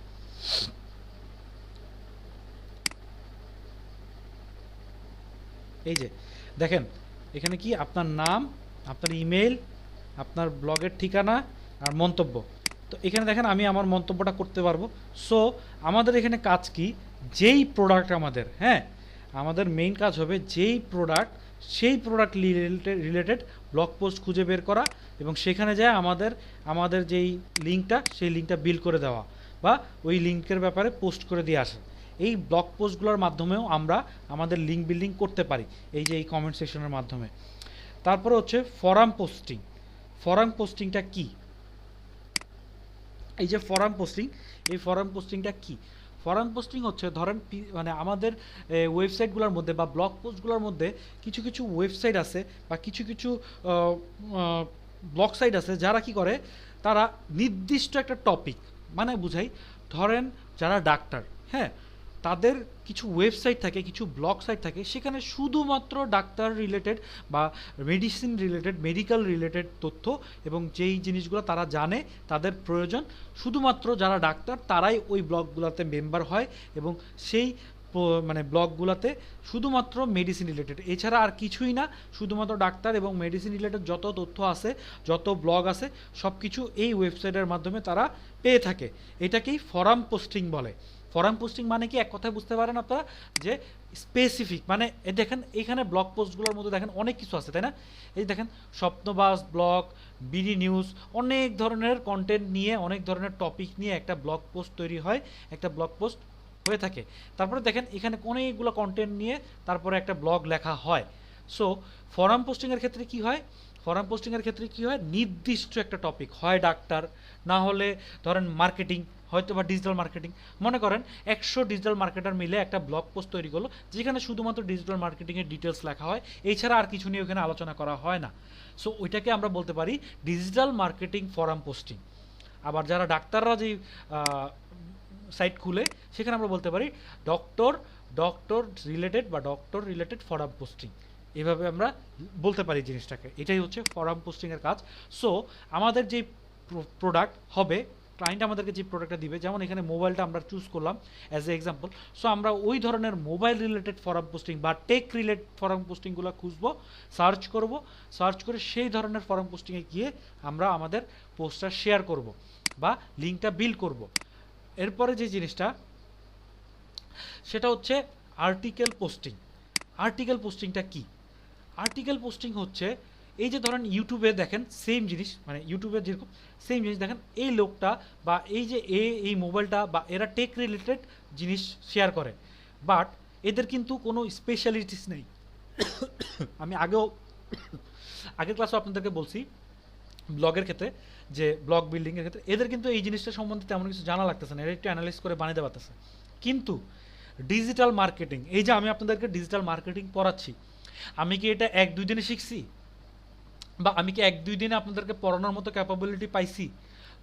এই যে দেখেন এখানে কি আপনার নাম, আপনার ইমেল, আপনার ব্লগের ঠিকানা আর মন্তব্য। তো এখানে দেখেন আমি আমার মন্তব্যটা করতে পারবো। সো আমাদের এখানে কাজ কি, যেই প্রোডাক্ট আমাদের, হ্যাঁ, আমাদের মেইন কাজ হবে যেই প্রোডাক্ট সেই প্রোডাক্ট রিলেটেড ব্লগ পোস্ট খুঁজে বের করা এবং সেখানে যায় আমাদের যেই লিঙ্কটা সেই লিঙ্কটা বিল করে দেওয়া বা ওই লিঙ্কের ব্যাপারে পোস্ট করে দিয়ে আসা। এই ব্লগ পোস্টগুলোর মাধ্যমেও আমরা আমাদের লিঙ্ক বিল্ডিং করতে পারি, এই যে এই কমেন্ট সেকশনের মাধ্যমে। তারপরে হচ্ছে ফরাম পোস্টিং। ফরাম পোস্টিংটা কি? এই যে ফরাম পোস্টিং, এই ফরাম পোস্টিংটা কি? ফরাম পোস্টিং হচ্ছে ধরেন মানে আমাদের ওয়েবসাইটগুলোর মধ্যে বা ব্লগ পোস্টগুলোর মধ্যে কিছু কিছু ওয়েবসাইট আছে বা কিছু কিছু ব্লগ সাইট আছে যারা কি করে, তারা নির্দিষ্ট একটা টপিক, মানে বুঝাই, ধরেন যারা ডাক্তার, হ্যাঁ, তাদের কিছু ওয়েবসাইট থাকে, কিছু ব্লগ সাইট থাকে, সেখানে শুধুমাত্র ডাক্তার রিলেটেড বা মেডিসিন রিলেটেড, মেডিকেল রিলেটেড তথ্য এবং যেই জিনিসগুলো তারা জানে তাদের প্রয়োজন, শুধুমাত্র যারা ডাক্তার তারাই ওই ব্লগগুলোতে মেম্বার হয় এবং সেই মানে ব্লগগুলোতে শুধুমাত্র মেডিসিন রিলেটেড, এছাড়া আর কিছুই না, শুধুমাত্র ডাক্তার এবং মেডিসিন রিলেটেড যত তথ্য আছে, যত ব্লগ আছে, সব কিছু এই ওয়েবসাইটের মাধ্যমে তারা পেয়ে থাকে। এটাকেই ফরাম পোস্টিং বলে। ফরাম পোস্টিং মানে কি, এক কথায় বুঝতে পারেন আপনারা, যে স্পেসিফিক, মানে দেখেন এখানে ব্লগ পোস্টগুলোর মধ্যে দেখেন অনেক কিছু আছে, তাই না? এই দেখেন স্বপ্নবাস ব্লগ, বিডি নিউজ, অনেক ধরনের কন্টেন্ট নিয়ে, অনেক ধরনের টপিক নিয়ে একটা ব্লগ পোস্ট তৈরি হয়, একটা ব্লগ পোস্ট হয়ে থাকে। তারপরে দেখেন এখানে অনেকগুলো কন্টেন্ট নিয়ে তারপরে একটা ব্লগ লেখা হয়। সো ফরাম পোস্টিংয়ের ক্ষেত্রে কি হয়, ফরাম পোস্টিংয়ের ক্ষেত্রে কি হয়, নির্দিষ্ট একটা টপিক হয় ডাক্তার, না হলে ধরেন মার্কেটিং, হয়তো বা ডিজিটাল মার্কেটিং। মনে করেন 100 ডিজিটাল মার্কেটার মিলে একটা ব্লগ পোস্ট তৈরি করলো যেখানে শুধুমাত্র ডিজিটাল মার্কেটিংয়ের ডিটেলস লেখা হয়, এছাড়া আর কিছু নিয়ে ওখানে আলোচনা করা হয় না। সো ওইটাকে আমরা বলতে পারি ডিজিটাল মার্কেটিং ফরাম পোস্টিং। আবার যারা ডাক্তাররা যে সাইট খুলে সেখানে আমরা বলতে পারি ডক্টর রিলেটেড বা ডক্টর রিলেটেড ফরাম পোস্টিং। এভাবে আমরা বলতে পারি জিনিসটাকে, এটাই হচ্ছে ফরাম পোস্টিংয়ের কাজ। সো আমাদের যে প্রোডাক্ট হবে, ক্লায়েন্ট আমাদেরকে যে প্রোডাক্টটা দিবে, যেমন এখানে মোবাইলটা আমরা চুজ করলাম অ্যাজ এ এক্সাম্পল। সো আমরা ওই ধরনের মোবাইল রিলেটেড ফরাম পোস্টিং বা টেক রিলেটেড ফরাম পোস্টিংগুলো খুঁজবো, সার্চ করব, সার্চ করে সেই ধরনের ফরাম পোস্টিংয়ে গিয়ে আমরা আমাদের পোস্টটা শেয়ার করব বা লিঙ্কটা বিল্ড করব। এরপরে যে জিনিসটা সেটা হচ্ছে আর্টিকেল পোস্টিং। আর্টিকেল পোস্টিংটা কি? আর্টিকেল পোস্টিং হচ্ছে এই যে ধরেন ইউটিউবে দেখেন সেম জিনিস, মানে ইউটিউবে যেরকম সেম জিনিস দেখেন, এই লোকটা বা এই যে এই মোবাইলটা বা এরা টেক রিলেটেড জিনিস শেয়ার করে, বাট এদের কিন্তু কোনো স্পেশালিটিস নেই। আমি আগের ক্লাসও আপনাদেরকে বলছি ব্লগের ক্ষেত্রে, যে ব্লগ বিল্ডিংয়ের ক্ষেত্রে এদের কিন্তু এই জিনিসটা সম্বন্ধে তেমন কিছু জানা লাগতেছে না, এরা একটু অ্যানালাইজ করে বানিয়ে পারতেছে। কিন্তু ডিজিটাল মার্কেটিং, এই যে আমি আপনাদেরকে ডিজিটাল মার্কেটিং পড়াচ্ছি, আমি কি এটা 1-2 দিনে শিখছি? বা আমি কি 1-2 দিনে আপনাদেরকে পড়ানোর মতো ক্যাপাবিলিটি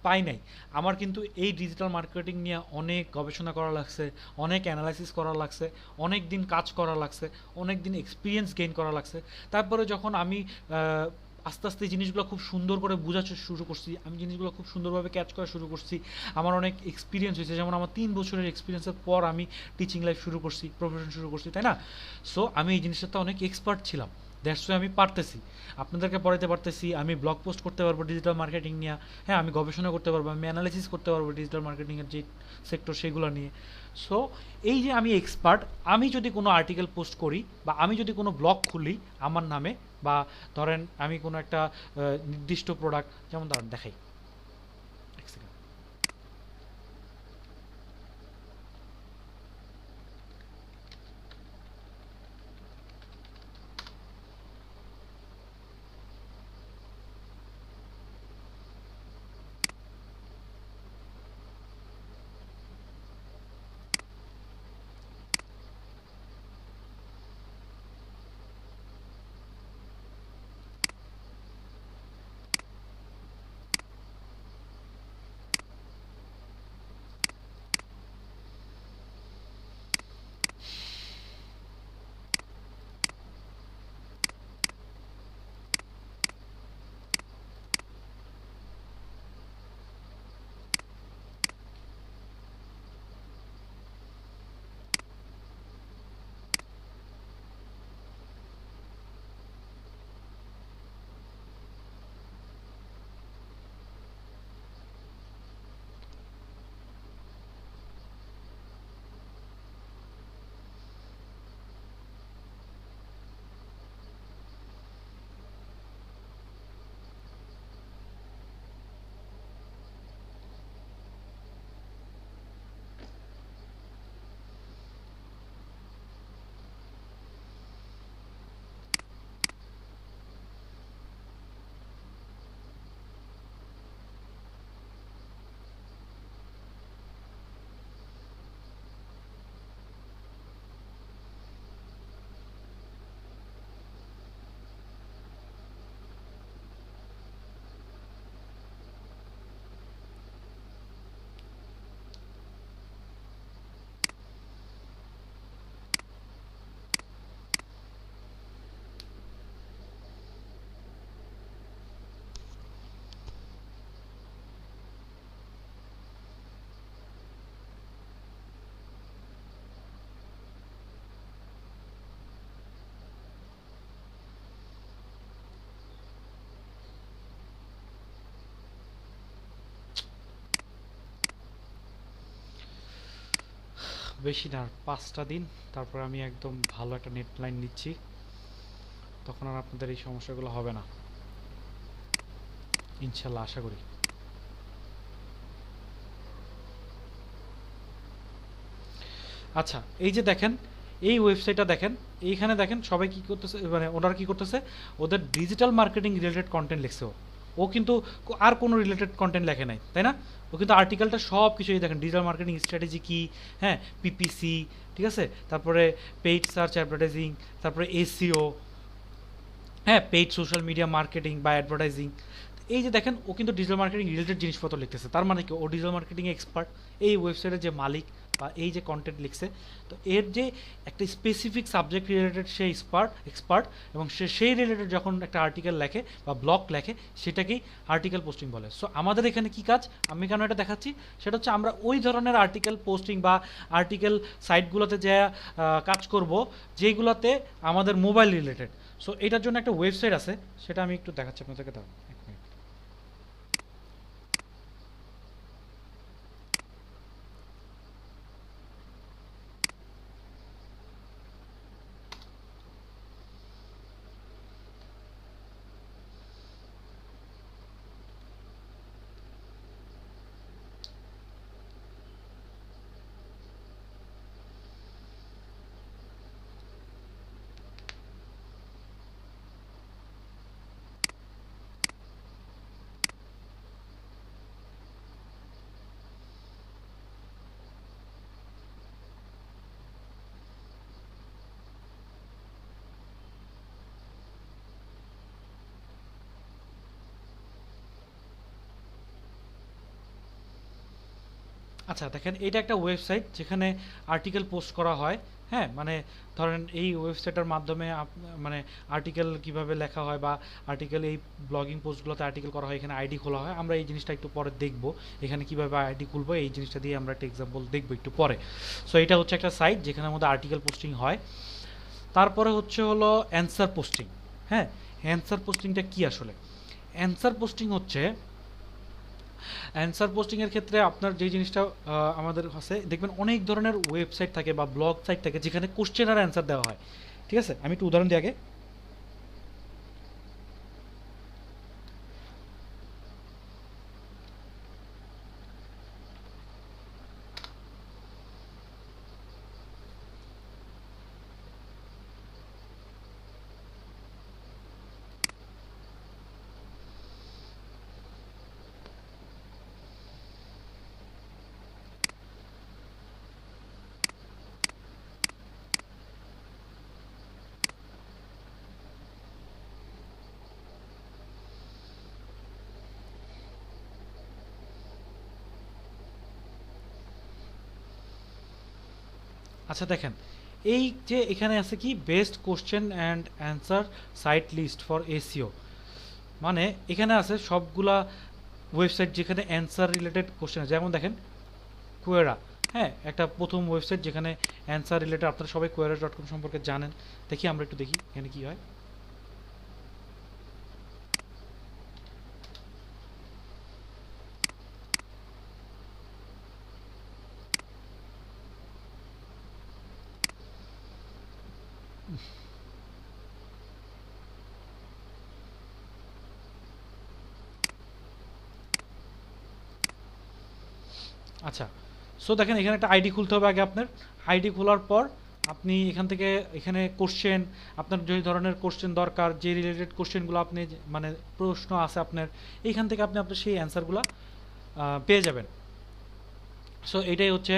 পাই নাই। আমার কিন্তু এই ডিজিটাল মার্কেটিং নিয়ে অনেক গবেষণা করা লাগছে, অনেক অ্যানালাইসিস করা লাগছে, অনেক দিন কাজ করা লাগছে, অনেক দিন এক্সপিরিয়েন্স গেইন করা লাগছে। তারপরে যখন আমি আস্তে আস্তে এই জিনিসগুলো খুব সুন্দর করে বোঝা শুরু করছি, আমি জিনিসগুলো খুব সুন্দরভাবে ক্যাচ করা শুরু করছি। আমার অনেক এক্সপিরিয়েন্স হয়েছে, যেমন আমার 3 বছরের এক্সপিরিয়েন্সের পর আমি টিচিং লাইফ শুরু করছি, প্রফেশন শুরু করছি, তাই না? সো আমি এই জিনিসটাতে অনেক এক্সপার্ট ছিলাম, দ্যাটস ওয়াই আমি পারতেছি, আপনাদেরকে পড়াতে পারতেছি, আমি ব্লগ পোস্ট করতে পারবো ডিজিটাল মার্কেটিং নিয়ে, হ্যাঁ আমি গবেষণা করতে পারবো, আমি অ্যানালাইসিস করতে পারবো ডিজিটাল মার্কেটিংয়ের যে সেক্টর সেগুলো নিয়ে। সো এই যে আমি এক্সপার্ট, আমি যদি কোনো আর্টিকেল পোস্ট করি বা আমি যদি কোনো ব্লগ খুলি আমার নামে, বা ধরেন আমি কোনো একটা নির্দিষ্ট প্রোডাক্ট, যেমন ধরেন দেখাই এক second। বেশি না, 5টা দিন, তারপর আমি একদম ভালো একটা নেট লাইন নিচ্ছি, তখন আর আপনাদের এই সমস্যাগুলো হবে না ইনশাল্লাহ, আশা করি। আচ্ছা এই যে দেখেন, এই ওয়েবসাইটটা দেখেন, এইখানে দেখেন সবাই কি করতেছে, মানে ওনারা কি করতেছে, ওদের ডিজিটাল মার্কেটিং রিলেটেড কন্টেন্ট লিখছে ও কিন্তু আর কোনো রিলেটেড কন্টেন্ট লেখে নাই, তাই না? ও কিন্তু আর্টিকেলটা সব কিছুই দেখেন, ডিজিটাল মার্কেটিং স্ট্র্যাটেজি কি, হ্যাঁ পিপিসি, ঠিক আছে, তারপরে পেইড সার্চ অ্যাডভার্টাইজিং, তারপরে এসিও, হ্যাঁ পেইড সোশ্যাল মিডিয়া মার্কেটিং বা অ্যাডভার্টাইজিং। এই যে দেখেন ও কিন্তু ডিজিটাল মার্কেটিং রিলেটেড জিনিসপত্র লিখতেছে, তার মানে কি ও ডিজিটাল মার্কেটিং এক্সপার্ট, এই ওয়েবসাইটের যে মালিক বা এই যে কন্টেন্ট লিখছে, তো এর যে একটা স্পেসিফিক সাবজেক্ট রিলেটেড সে এক্সপার্ট, এবং সে সেই রিলেটেড যখন একটা আর্টিকেল লেখে বা ব্লগ লেখে সেটাকেই আর্টিকেল পোস্টিং বলে। সো আমাদের এখানে কি কাজ, আমি কেন এটা দেখাচ্ছি, সেটা হচ্ছে আমরা ওই ধরনের আর্টিকেল পোস্টিং বা আর্টিকেল সাইটগুলোতে যে কাজ করব যেগুলোতে আমাদের মোবাইল রিলেটেড। সো এটার জন্য একটা ওয়েবসাইট আছে, সেটা আমি একটু দেখাচ্ছি আপনাদেরকে, দাও এক মিনিট। আচ্ছা দেখেন, এটা একটা ওয়েবসাইট যেখানে আর্টিকেল পোস্ট করা হয়। হ্যাঁ, মানে ধরেন এই ওয়েবসাইটের মাধ্যমে মানে আর্টিকেল কিভাবে লেখা হয় বা আর্টিকেল এই ব্লগিং পোস্টগুলোতে আর্টিকেল করা হয়, এখানে আইডি খোলা হয়। আমরা এই জিনিসটা একটু পরে দেখব, এখানে কিভাবে আইডি খুলবো এই জিনিসটা দিয়ে আমরা একটা এক্সাম্পল দেখবো একটু পরে। সো এটা হচ্ছে একটা সাইট যেখানের মধ্যে আর্টিকেল পোস্টিং হয়। তারপরে হলো অ্যান্সার পোস্টিং। হ্যাঁ, অ্যান্সার পোস্টিংটা কি আসলে? অ্যান্সার পোস্টিং হচ্ছে, অ্যান্সার পোস্টিংয়ের ক্ষেত্রে আপনার যে জিনিসটা আমাদের কাছে দেখবেন অনেক ধরনের ওয়েবসাইট থাকে বা ব্লগ সাইট থাকে যেখানে কোশ্চেন আর অ্যান্সার দেওয়া হয়। ঠিক আছে, আমি একটু উদাহরণ দিই আগে। আচ্ছা দেখেন, এই যে এখানে আছে কি best question and answer site list for SEO, মানে এখানে আছে সবগুলা ওয়েবসাইট যেখানে অ্যান্সার রিলেটেড কোশ্চেন আছে। যেমন দেখেন কোয়েরা, হ্যাঁ একটা প্রথম ওয়েবসাইট যেখানে অ্যান্সার রিলেটেড, আপনারা সবাই quora.com সম্পর্কে জানেন। দেখি আমরা একটু দেখি এখানে কি হয়। আচ্ছা, সো দেখেন এখানে একটা আইডি খুলতে হবে আগে আপনার। আইডি খোলার পর আপনি এখান থেকে এখানে কোশ্চেন, আপনার যে ধরনের কোশ্চেন দরকার, যে রিলেটেড কোশ্চেনগুলো আপনি মানে প্রশ্ন আছে আপনার, এইখান থেকে আপনি আপনার সেই অ্যান্সারগুলো পেয়ে যাবেন। সো এটাই হচ্ছে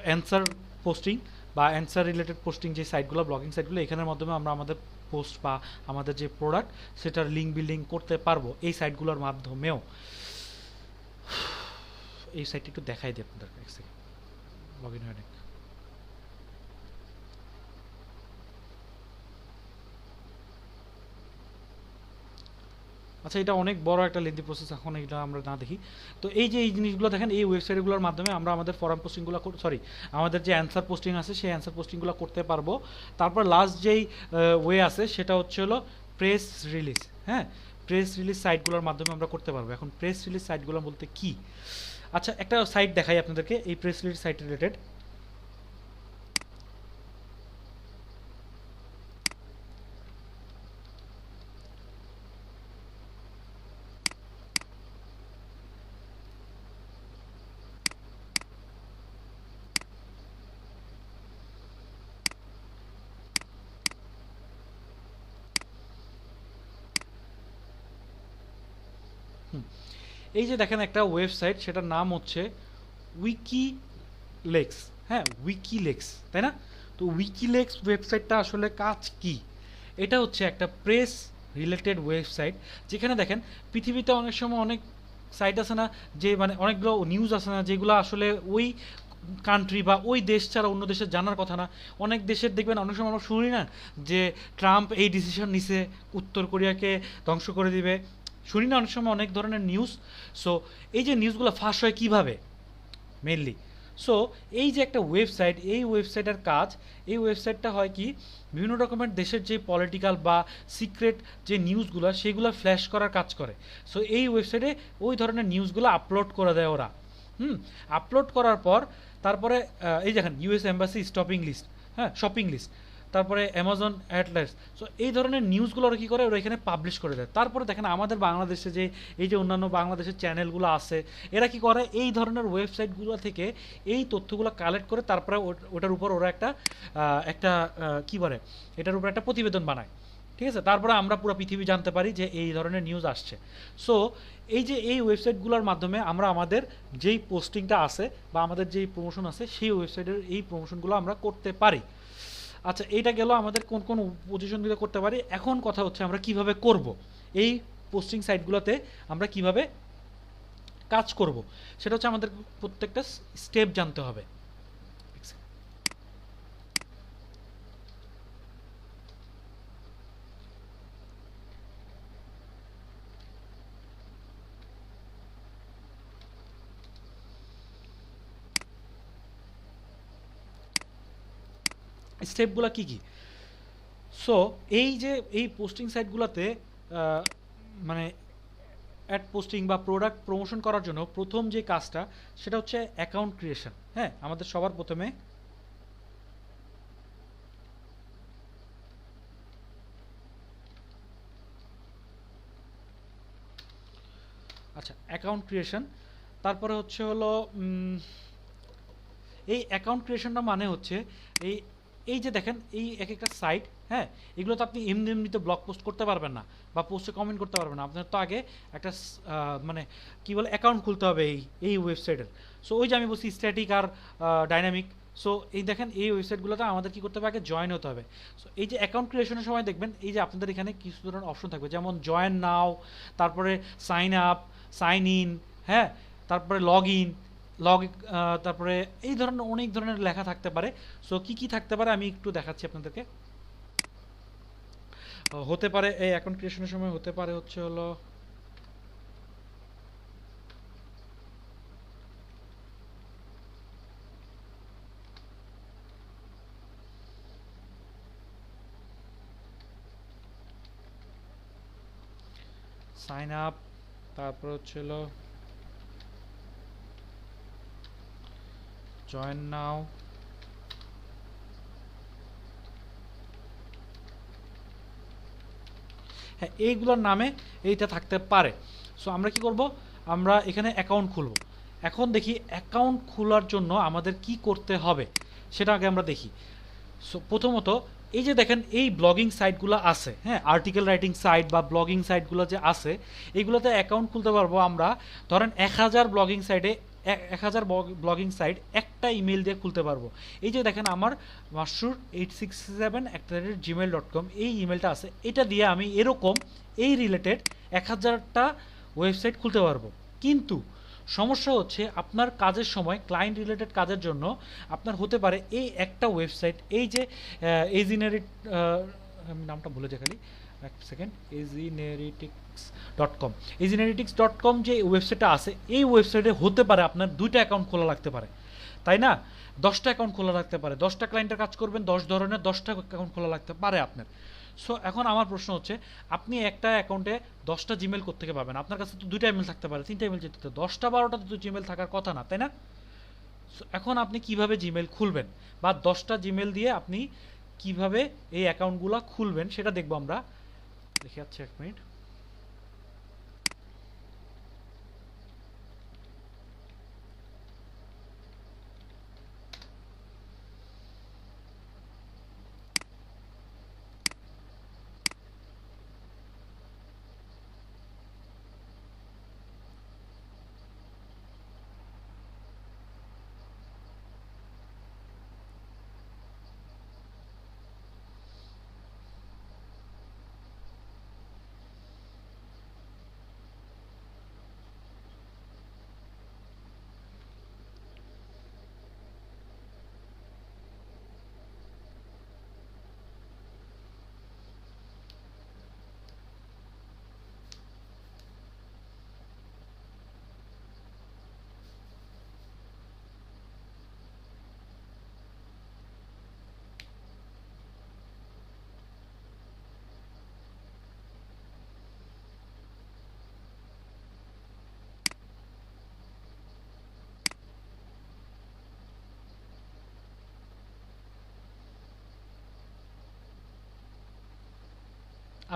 অ্যান্সার পোস্টিং বা অ্যান্সার রিলেটেড পোস্টিং, যে সাইটগুলো ব্লগিং সাইটগুলো, এখানের মাধ্যমে আমরা আমাদের পোস্ট বা আমাদের যে প্রোডাক্ট সেটার লিঙ্ক বিল্ডিং করতে পারবো এই সাইটগুলোর মাধ্যমেও। এই সাইটটা একটু দেখাই দিই আপনাদের, এক সেকেন্ড লগ ইন হয়ে নিক। আচ্ছা, এটা অনেক বড় একটা লেন্দি প্রসেস, এখন এটা আমরা না দেখি। তো এই যে এই জিনিসগুলো দেখেন, এই ওয়েবসাইটগুলোর মাধ্যমে আমরা আমাদের ফরম পোস্টিংগুলো, সরি আমাদের যে অ্যান্সার পোস্টিং আছে সেই অ্যান্সার পোস্টিংগুলো করতে পারবো। তারপর লাস্ট যেই ওয়ে আছে সেটা হচ্ছে হলো প্রেস রিলিজ। হ্যাঁ, প্রেস রিলিজ সাইটগুলোর মাধ্যমে আমরা করতে পারবো। এখন প্রেস রিলিজ সাইটগুলো বলতে কি? আচ্ছা, একটা সাইট দেখাই আপনাদেরকে এই প্রেস রিলিজ সাইট রিলেটেড। এই যে দেখেন একটা ওয়েবসাইট, সেটার নাম হচ্ছে উইকিলেক্স। হ্যাঁ, উইকিলেক্স, তাই না? তো উইকিলেক্স ওয়েবসাইটটা আসলে কাজ কি? এটা হচ্ছে একটা প্রেস রিলেটেড ওয়েবসাইট, যেখানে দেখেন পৃথিবীতে অনেক সময় অনেক সাইট আছে না, যে মানে অনেকগুলো নিউজ আছে না যেগুলো আসলে ওই কান্ট্রি বা ওই দেশ ছাড়া অন্য দেশের জানার কথা না। অনেক দেশের দেখবেন অনেক সময় আমরা শুনি না যে ট্রাম্প এই ডিসিশন নিছে উত্তর কোরিয়াকে ধ্বংস করে দিবে, শুনি না অনেক সময় অনেক ধরনের নিউজ। সো এই যে নিউজগুলো ফাঁস হয় কীভাবে মেনলি? সো এই যে একটা ওয়েবসাইট, এই ওয়েবসাইটের কাজ, এই ওয়েবসাইটটা হয় কি বিভিন্ন রকমের দেশের যে পলিটিক্যাল বা সিক্রেট যে নিউজগুলো সেগুলো ফ্ল্যাশ করার কাজ করে। সো এই ওয়েবসাইটে ওই ধরনের নিউজগুলো আপলোড করে দেয় ওরা। আপলোড করার পর তারপরে এই দেখেন ইউএস এম্বাসি স্টপিং লিস্ট, হ্যাঁ শপিং লিস্ট, তারপরে অ্যামাজন অ্যাটলাস। সো এই ধরনের নিউজগুলো ওরা কী করে, ওরা এখানে পাবলিশ করে দেয়। তারপরে দেখেন আমাদের বাংলাদেশে যে এই যে অন্যান্য বাংলাদেশের চ্যানেলগুলো আছে, এরা কি করে এই ধরনের ওয়েবসাইটগুলো থেকে এই তথ্যগুলো কালেক্ট করে তারপরে ওটার উপর ওরা একটা কী বলে, এটার উপর একটা প্রতিবেদন বানায়। ঠিক আছে, তারপরে আমরা পুরো পৃথিবী জানতে পারি যে এই ধরনের নিউজ আসছে। সো এই যে এই ওয়েবসাইটগুলোর মাধ্যমে আমরা আমাদের যেই পোস্টিংটা আছে বা আমাদের যেই প্রমোশন আছে সেই ওয়েবসাইটের এই প্রমোশনগুলো আমরা করতে পারি। আচ্ছা, এইটা গেল আমাদের কোন কোন পজিশনগুলো করতে পারি। এখন কথা হচ্ছে আমরা কিভাবে করব এই পোস্টিং সাইটগুলোতে, আমরা কিভাবে কাজ করব, সেটা হচ্ছে আমাদের প্রত্যেকটা স্টেপ জানতে হবে। স্টেপগুলো কি কি? সো এই যে এই পোস্টিং সাইটগুলোতে মানে অ্যাড পোস্টিং বা প্রোডাক্ট প্রমোশন করার জন্য প্রথম যে কাজটা সেটা হচ্ছে অ্যাকাউন্ট ক্রিয়েশন। হ্যাঁ, আমাদের সবার প্রথমে আচ্ছা অ্যাকাউন্ট ক্রিয়েশন, তারপরে হচ্ছে হলো এই অ্যাকাউন্ট ক্রিয়েশনটা মানে হচ্ছে এই এই যে দেখেন এই এক একটা সাইট, হ্যাঁ, এগুলো তো আপনি এমনি এমনিতে ব্লগ পোস্ট করতে পারবেন না বা পোস্টে কমেন্ট করতে পারবেন না, আপনার তো আগে একটা মানে কি বলে অ্যাকাউন্ট খুলতে হবে এই ওয়েবসাইটের। সো ওই যে আমি বলছি স্ট্যাটিক আর ডাইনামিক। সো এই দেখেন এই ওয়েবসাইটগুলোতে আমাদের কি করতে হবে, আগে জয়েন হতে হবে। সো এই যে অ্যাকাউন্ট ক্রিয়েশনের সময় দেখবেন এই যে আপনাদের এখানে কিছু ধরনের অপশন থাকবে, যেমন জয়েন নাও, তারপরে সাইন আপ, সাইন ইন, হ্যাঁ, তারপরে লগ ইন, তারপরে এই ধরনের অনেক ধরনের লেখা থাকতে পারে। সো কি কি থাকতে পারে আমি একটু দেখাচ্ছি আপনাদেরকে। হতে পারে এই অ্যাকাউন্ট ক্রিয়েশনের সময় হতে পারে হচ্ছে হলো সাইন আপ, তারপর হচ্ছে হলো জয়েন নাও, হ্যাঁ, এইগুলোর নামে এইটা থাকতে পারে। সো আমরা কি করব, আমরা এখানে অ্যাকাউন্ট খুলব। এখন দেখি অ্যাকাউন্ট খোলার জন্য আমাদের কি করতে হবে সেটা আগে আমরা দেখি। সো প্রথমত এই যে দেখেন এই ব্লগিং সাইটগুলো আছে, হ্যাঁ, আর্টিকেল রাইটিং সাইট বা ব্লগিং সাইটগুলো যে আছে এইগুলোতে অ্যাকাউন্ট খুলতে পারবো আমরা। ধরেন 1000 ব্লগিং সাইটে 1000 ব্লগিং সাইট একটা ইমেল দিয়ে খুলতে পারবো। এই যে দেখেন আমার mashoor867@gmail.com এই ইমেলটা আছে, এটা দিয়ে আমি এরকম এই রিলেটেড 1000টা ওয়েবসাইট খুলতে পারবো। কিন্তু সমস্যা হচ্ছে আপনার কাজের সময় ক্লায়েন্ট রিলেটেড কাজের জন্য আপনার হতে পারে এই একটা ওয়েবসাইট, এই যে এজিনারি, আমি নামটা ভুলে যাই খালি এক সেকেন্ড, ezinerytics.com, ezinerytics.com যে ওয়েবসাইটটা আছে এই ওয়েবসাইটে হতে পারে আপনার 2টা অ্যাকাউন্ট খোলা লাগতে পারে, তাই না? 10টা অ্যাকাউন্ট খোলা লাগতে পারে, 10টা ক্লায়েন্টের কাজ করবেন, 10 ধরনের 10টা অ্যাকাউন্ট খোলা লাগতে পারে আপনার। সো এখন আমার প্রশ্ন হচ্ছে আপনি একটা অ্যাকাউন্টে 10টা জিমেল কোত্থেকে পাবেন? আপনার কাছে তো 2টা ইমেল থাকতে পারে, 3টা ইমেল যেতে, 10টা 12টা তো জিমেল থাকার কথা না, তাই না? সো এখন আপনি কিভাবে জিমেল খুলবেন বা 10টা জিমেল দিয়ে আপনি কিভাবে এই অ্যাকাউন্টগুলো খুলবেন সেটা দেখবো আমরা। দেখে যাচ্ছে, এক মিনিট।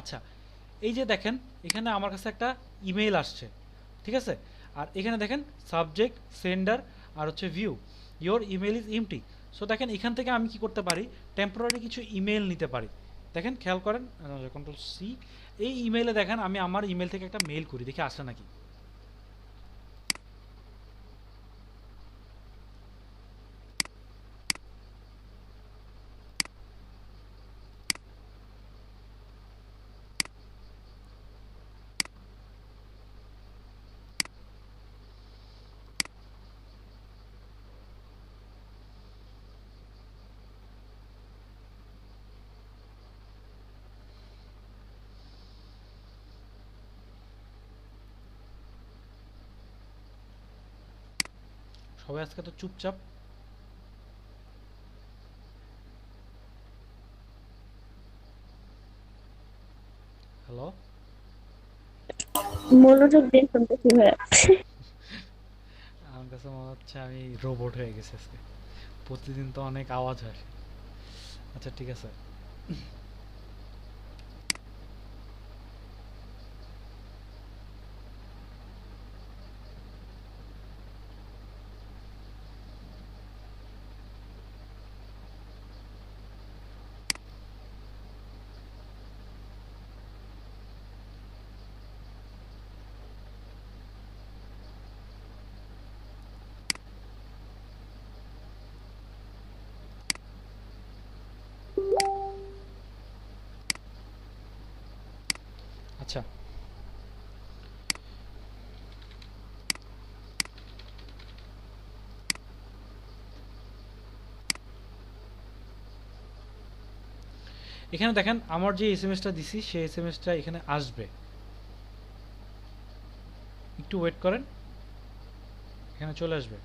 আচ্ছা, এই যে দেখেন এখানে আমার কাছে একটা ইমেল আসছে, ঠিক আছে? আর এখানে দেখেন সাবজেক্ট, সেন্ডার আর হচ্ছে view, your email is empty. So দেখেন এখান থেকে আমি কি করতে পারি, টেম্পোরারি কিছু ইমেল নিতে পারি। দেখেন খেয়াল করেন, কন্ট্রোল সি, এই ইমেলে দেখেন আমি আমার ইমেল থেকে একটা মেল করি, দেখি আসে নাকি। সবাই আজকে তো চুপচাপ। হ্যালো, মনোযোগ দিয়ে শুনতেছি ভাইয়া। আমার কাছে মনে হচ্ছে আমি রোবট হয়ে গেছি আজকে, প্রতিদিন তো অনেক আওয়াজ হয়। আচ্ছা ঠিক আছে। আচ্ছা, এখানে দেখেন আমার যে এসএমএসটা দিছি সেই এসএমএসটা এখানে আসবে, একটু ওয়েট করেন, এখানে চলে আসবে।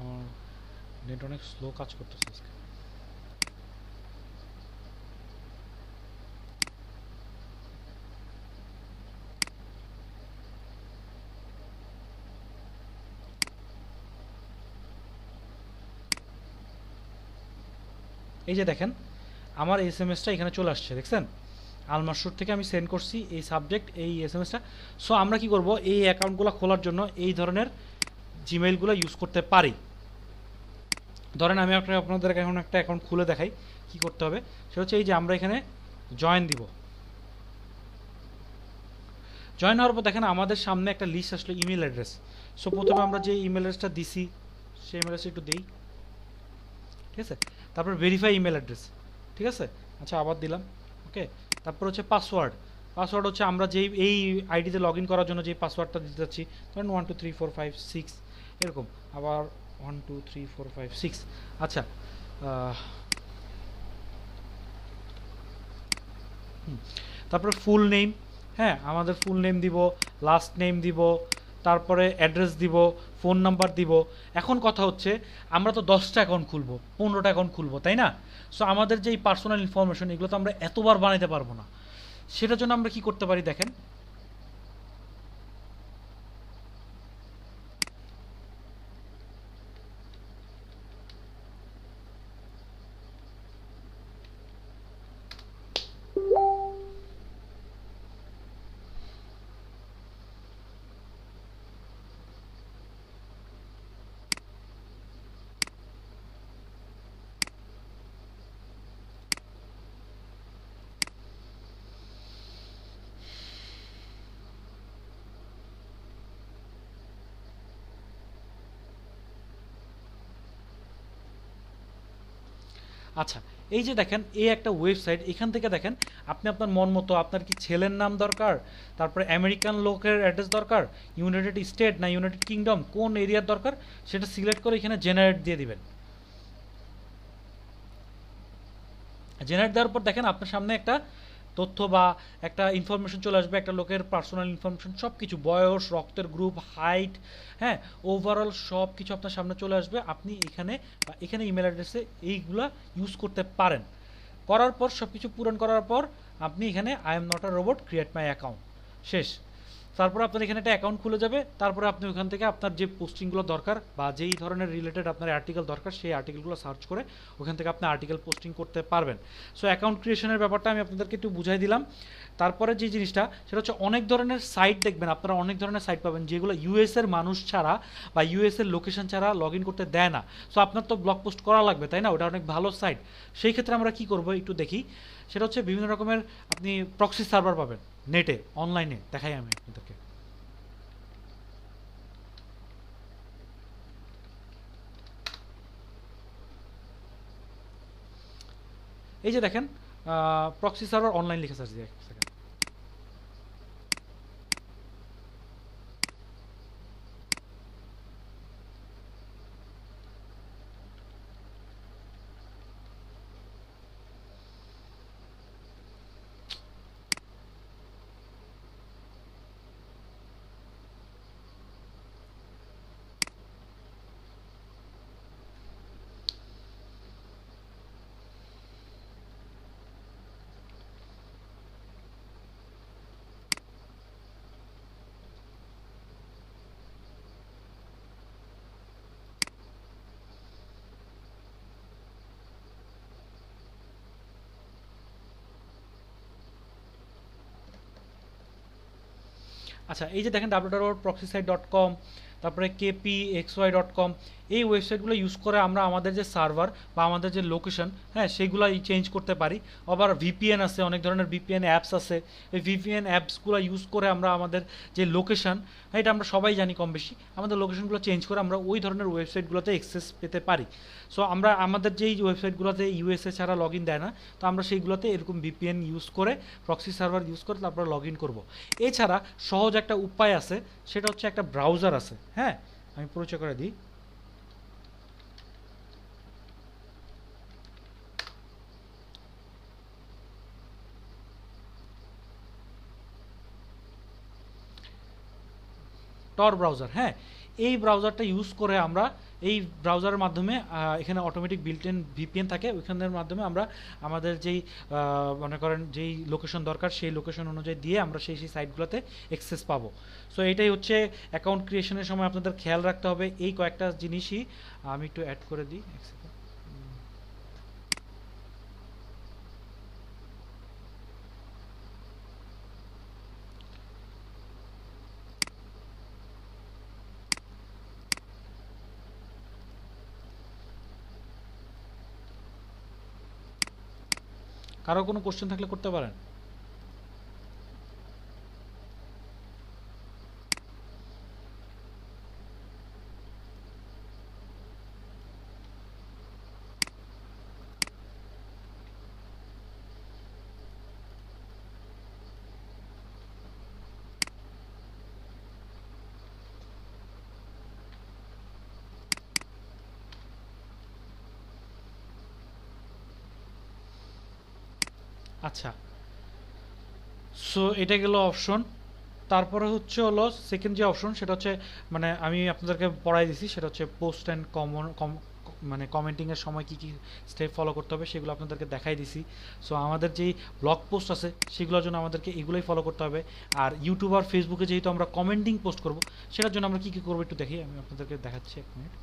আমার নেট অনেক স্লো কাজ করতেছে আজকে। এই যে দেখেন আমার এসএমএসটা এখানে চলে আসছে, দেখছেন? আলমাসুর থেকে আমি সেন্ড করছি এই সাবজেক্ট এই এসএমএসটা। সো আমরা কি করব, এই অ্যাকাউন্টগুলো খোলার জন্য এই ধরনের জিমেইলগুলো ইউজ করতে পারি। ধরেন আমি আপনাদের এখন একটা অ্যাকাউন্ট খুলে দেখাই কি করতে হবে। সেটা হচ্ছে এই যে আমরা এখানে জয়েন দিব। জয়েন হওয়ার পর দেখেন আমাদের সামনে একটা লিস্ট আসলো ইমেল অ্যাড্রেস। সো প্রথমে আমরা যে ইমেল অ্যাড্রেসটা দিছি সেই ইমেল অ্যাড্রেস একটু দিই, ঠিক আছে? তারপর ভেরিফাই ইমেল অ্যাড্রেস, ঠিক আছে? আচ্ছা আবার দিলাম, ওকে। তারপর হচ্ছে পাসওয়ার্ড। পাসওয়ার্ড হচ্ছে আমরা যেই এই আইডিতে লগ ইন করার জন্য যে পাসওয়ার্ডটা দিতে যাচ্ছি, ধরেন 1 2 3 4 5 6 এরকম, আবার 1 2 3 4 5 6। আচ্ছা, তারপরে ফুল নেম, হ্যাঁ আমাদের ফুল নেম দিব, লাস্ট নেম দিব, তারপরে অ্যাড্রেস দিব, ফোন নাম্বার দিব। এখন কথা হচ্ছে আমরা তো 10টা অ্যাকাউন্ট খুলবো, 15টা অ্যাকাউন্ট খুলবো, তাই না? সো আমাদের যে এই পার্সোনাল ইনফরমেশন এগুলো তো আমরা এতবার বানাইতে পারবো না। সেটার জন্য আমরা কি করতে পারি দেখেন, আচ্ছা এই যে দেখেন এই একটা ওয়েবসাইট, এখান থেকে দেখেন আপনি আপনার মন মতো আপনার কি ছেলের নাম দরকার, তারপরে আমেরিকান লোকের অ্যাড্রেস দরকার, ইউনাইটেড স্টেট না ইউনাইটেড কিংডম, কোন এরিয়ার দরকার সেটা সিলেক্ট করে এখানে জেনারেট দিয়ে দিবেন। জেনারেট দেওয়ার পর দেখেন আপনার সামনে একটা তথ্য বা একটা ইনফরমেশন চলে আসবে, একটা লোকের পার্সোনাল ইনফরমেশন সব কিছু, বয়স, রক্তের গ্রুপ, হাইট, হ্যাঁ ওভারঅল সব কিছু আপনার সামনে চলে আসবে। আপনি এখানে বা এখানে ইমেল অ্যাড্রেসে এইগুলা ইউজ করতে পারেন। করার পর সব কিছু পূরণ করার পর আপনি এখানে I am not a robot create my account, শেষ। তারপরে আপনার এখানে একটা অ্যাকাউন্ট খুলে যাবে, তারপরে আপনি ওখান থেকে আপনার যে পোস্টিংগুলো দরকার বা যেই ধরনের রিলেটেড আপনার আর্টিকেল দরকার সেই আর্টিকেলগুলো সার্চ করে ওখান থেকে আপনি আর্টিকেল পোস্টিং করতে পারবেন। সো অ্যাকাউন্ট ক্রিয়েশনের ব্যাপারটা আমি আপনাদেরকে একটু বুঝাই দিলাম। তারপরে যে জিনিসটা সেটা হচ্ছে অনেক ধরনের সাইট দেখবেন, আপনারা অনেক ধরনের সাইট পাবেন যেগুলো ইউএস এর মানুষ ছাড়া বা ইউএস এর লোকেশন ছাড়া লগ ইন করতে দেয় না। সো আপনার তো ব্লগ পোস্ট করা লাগবে, তাই না? ওটা অনেক ভালো সাইট। সেই ক্ষেত্রে আমরা কি করব একটু দেখি। সেটা হচ্ছে বিভিন্ন রকমের আপনি প্রক্সি সার্ভার পাবেন নেটে, অনলাইনে। দেখাই আমি আপনাদেরকে। এই যে দেখেন প্রক্সি সার্ভার অনলাইন লিখে সার্চ দিয়ে আচ্ছা, এই যে দেখেন www.proxysite.com, তারপরে kpxy.com, এই ওয়েবসাইটগুলো ইউজ করে আমরা আমাদের যে সার্ভার বা আমাদের যে লোকেশন, হ্যাঁ, সেগুলো চেঞ্জ করতে পারি। আবার ভিপিএন আছে, অনেক ধরনের ভিপিএন অ্যাপস আছে। এই ভিপিএন অ্যাপসগুলো ইউজ করে আমরা আমাদের যে লোকেশন, হ্যাঁ, এটা আমরা সবাই জানি কম বেশি, আমাদের লোকেশনগুলো চেঞ্জ করে আমরা ওই ধরনের ওয়েবসাইটগুলোতে অ্যাক্সেস পেতে পারি। সো আমরা আমাদের যেই ওয়েবসাইটগুলোতে ইউএসএ ছাড়া লগ ইন দেয় না, তো আমরা সেইগুলোতে এরকম ভিপিএন ইউজ করে, প্রক্সি সার্ভার ইউজ করে তারপরে লগ ইন করবো। এছাড়া সহজ একটা উপায় আছে, সেটা হচ্ছে একটা ব্রাউজার আছে। হ্যাঁ, আমি পরিচয় করে দিই। টর ব্রাউজার। হ্যাঁ, এই ব্রাউজারটা ইউজ করে আমরা এই ব্রাউজারের মাধ্যমে এখানে অটোমেটিক বিল্ট-ইন ভিপিএন থাকে, ওইখানের মাধ্যমে আমরা আমাদের যেই মনে করেন যেই লোকেশন দরকার সেই লোকেশন অনুযায়ী দিয়ে আমরা সেই সাইটগুলোতে অ্যাক্সেস পাবো। সো এটাই হচ্ছে অ্যাকাউন্ট ক্রিয়েশনের সময় আপনাদের খেয়াল রাখতে হবে এই কয়েকটা জিনিসই। আমি একটু অ্যাড করে দিই। কারো কোনো কোশ্চেন থাকলে করতে পারেন। আচ্ছা, সো এটা গেল অপশন। তারপরে হচ্ছে হলো সেকেন্ড যে অপশন, সেটা হচ্ছে মানে আমি আপনাদেরকে পড়াই দিছি, সেটা হচ্ছে পোস্ট অ্যান্ড মানে কমেন্টিংয়ের সময় কী কী স্টেপ ফলো করতে হবে সেগুলো আপনাদেরকে দেখাই দিছি। সো আমাদের যেই ব্লগ পোস্ট আছে সেগুলোর জন্য আমাদেরকে এগুলোই ফলো করতে হবে। আর ইউটিউব আর ফেসবুকে যেহেতু আমরা কমেন্টিং পোস্ট করব, সেটার জন্য আমরা কী কী করবো একটু দেখি, আমি আপনাদেরকে দেখাচ্ছি এক মিনিট।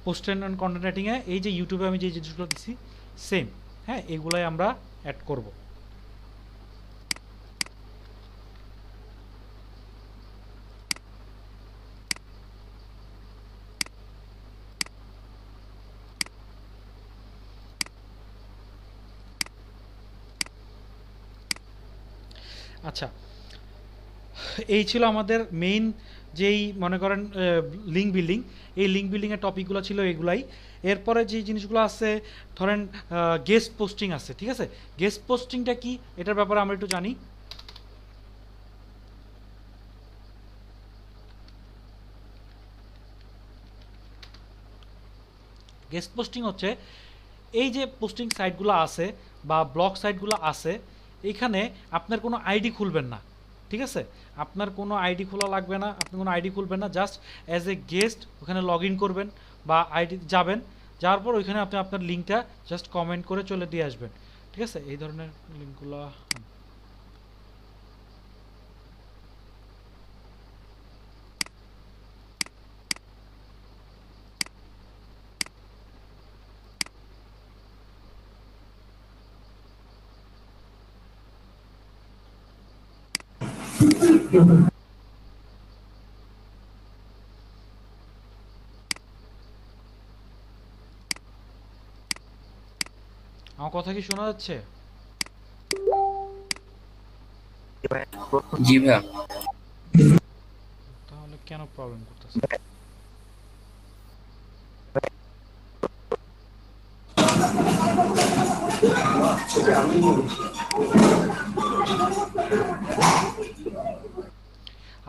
পোস্ট অ্যান্ড কন্টেন্ট রাইটিংয়ে এই যে ইউটিউবে আমি যে জিনিসগুলো দিচ্ছি সেম, হ্যাঁ, এগুলাই আমরা অ্যাড করব। আচ্ছা, এই ছিল আমাদের মেইন যেই মনে করেন লিঙ্ক বিল্ডিং। এই লিঙ্ক বিল্ডিংয়ের টপিকগুলো ছিল এগুলাই। এরপরে যে জিনিসগুলো আছে, ধরেন গেস্ট পোস্টিং আছে, ঠিক আছে? গেস্ট পোস্টিংটা কি, এটার ব্যাপারে আমরা একটু জানি। গেস্ট পোস্টিং হচ্ছে এই যে পোস্টিং সাইটগুলো আছে বা ব্লগ সাইটগুলো আছে, এইখানে আপনার কোনো আইডি খুলবেন না, ঠিক আছে? আপনার কোনো আইডি খোলা লাগবে না, আপনি কোনো আইডি খুলবেন না, জাস্ট অ্যাজ এ গেস্ট ওখানে লগ ইন করবেন বা আইডি যাবেন, যাওয়ার পর ওইখানে আপনি আপনার লিঙ্কটা জাস্ট কমেন্ট করে চলে দিয়ে আসবেন, ঠিক আছে? এই ধরনের লিঙ্কগুলো আমার কথা কি শোনা যাচ্ছে? জি ভাইয়া। তাহলে কেন প্রবলেম করতেছে?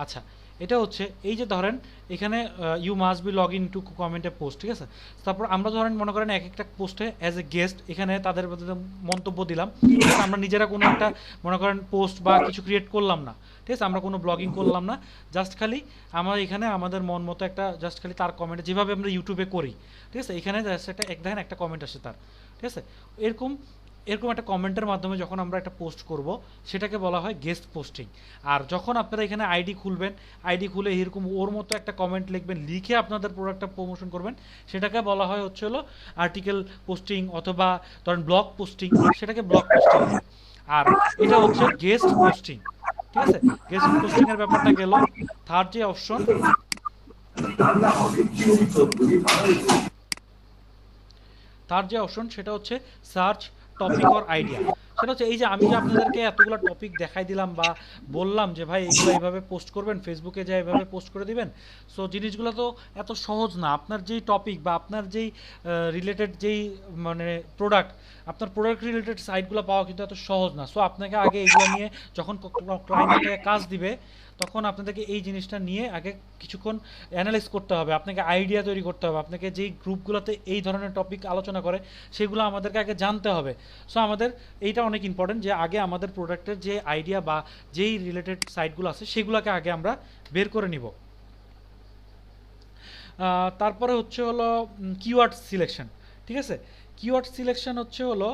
আচ্ছা, এটা হচ্ছে এই যে ধরেন এখানে you must be log in to comment a post, ঠিক আছে? তারপর আমরা ধরেন মনে করেন এক একটা পোস্টে অ্যাজ এ গেস্ট এখানে তাদের মধ্যে মন্তব্য দিলাম, ঠিক আছে? আমরা নিজেরা কোনো একটা মনে করেন পোস্ট বা কিছু ক্রিয়েট করলাম না, ঠিক আছে? আমরা কোনো ব্লগিং করলাম না, জাস্ট খালি আমরা এখানে আমাদের মন মতো একটা জাস্ট খালি তার কমেন্টে যেভাবে আমরা ইউটিউবে করি, ঠিক আছে? এখানে জাস্ট একটা দেখেন একটা কমেন্ট আসে তার, ঠিক আছে? এরকম এরকম একটা কমেন্টের মাধ্যমে যখন আমরা একটা পোস্ট করব সেটাকে বলা হয় গেস্ট পোস্টিং। আর যখন আপনারা এখানে আইডি খুলবেন, আইডি খুলে এরকম ওর মতো একটা কমেন্ট লিখবেন, লিখে আপনাদের প্রোডাক্টটা প্রমোশন করবেন, সেটাকে বলা হয় হচ্ছে হলো আর্টিকেল পোস্টিং অথবা ধরেন ব্লগ পোস্টিং, সেটাকে ব্লগ পোস্টিং। আর এটা হচ্ছে গেস্ট পোস্টিং, ঠিক আছে? গেস্ট পোস্টিং এর ব্যাপারটা গেল। থার্ড যে অপশন, সেটা হচ্ছে সার্চ টপিক অর আইডিয়া। সেটা হচ্ছে এই যে আমি যে আপনাদেরকে এতগুলো টপিক দেখাই দিলাম বা বললাম যে ভাই এগুলো এইভাবে পোস্ট করবেন, ফেসবুকে যা এইভাবে পোস্ট করে দিবেন, সো জিনিসগুলো তো এত সহজ না। আপনার যেই টপিক বা আপনার যেই রিলেটেড যেই মানে প্রোডাক্ট, আপনার প্রোডাক্ট রিলেটেড সাইটগুলো পাওয়া কিন্তু এত সহজ না। সো আপনাকে আগে এগুলো নিয়ে যখন ক্লায়েন্ট কাজ দিবে তখন আপনাদেরকে এই জিনিসটা নিয়ে আগে কিছুক্ষণ অ্যানালাইজ করতে হবে, আপনাকে আইডিয়া তৈরি করতে হবে, আপনাকে যেই গ্রুপগুলোতে এই ধরনের টপিক আলোচনা করে সেগুলো আমাদেরকে আগে জানতে হবে। সো আমাদের এইটা অনেক ইম্পর্টেন্ট যে আগে আমাদের প্রোডাক্টের যে আইডিয়া বা যেই রিলেটেড সাইটগুলো আছে সেগুলোকে আগে আমরা বের করে নিব। তারপরে হচ্ছে হলো কিওয়ার্ড সিলেকশন, ঠিক আছে? কিওয়ার্ড সিলেকশন হচ্ছে হলো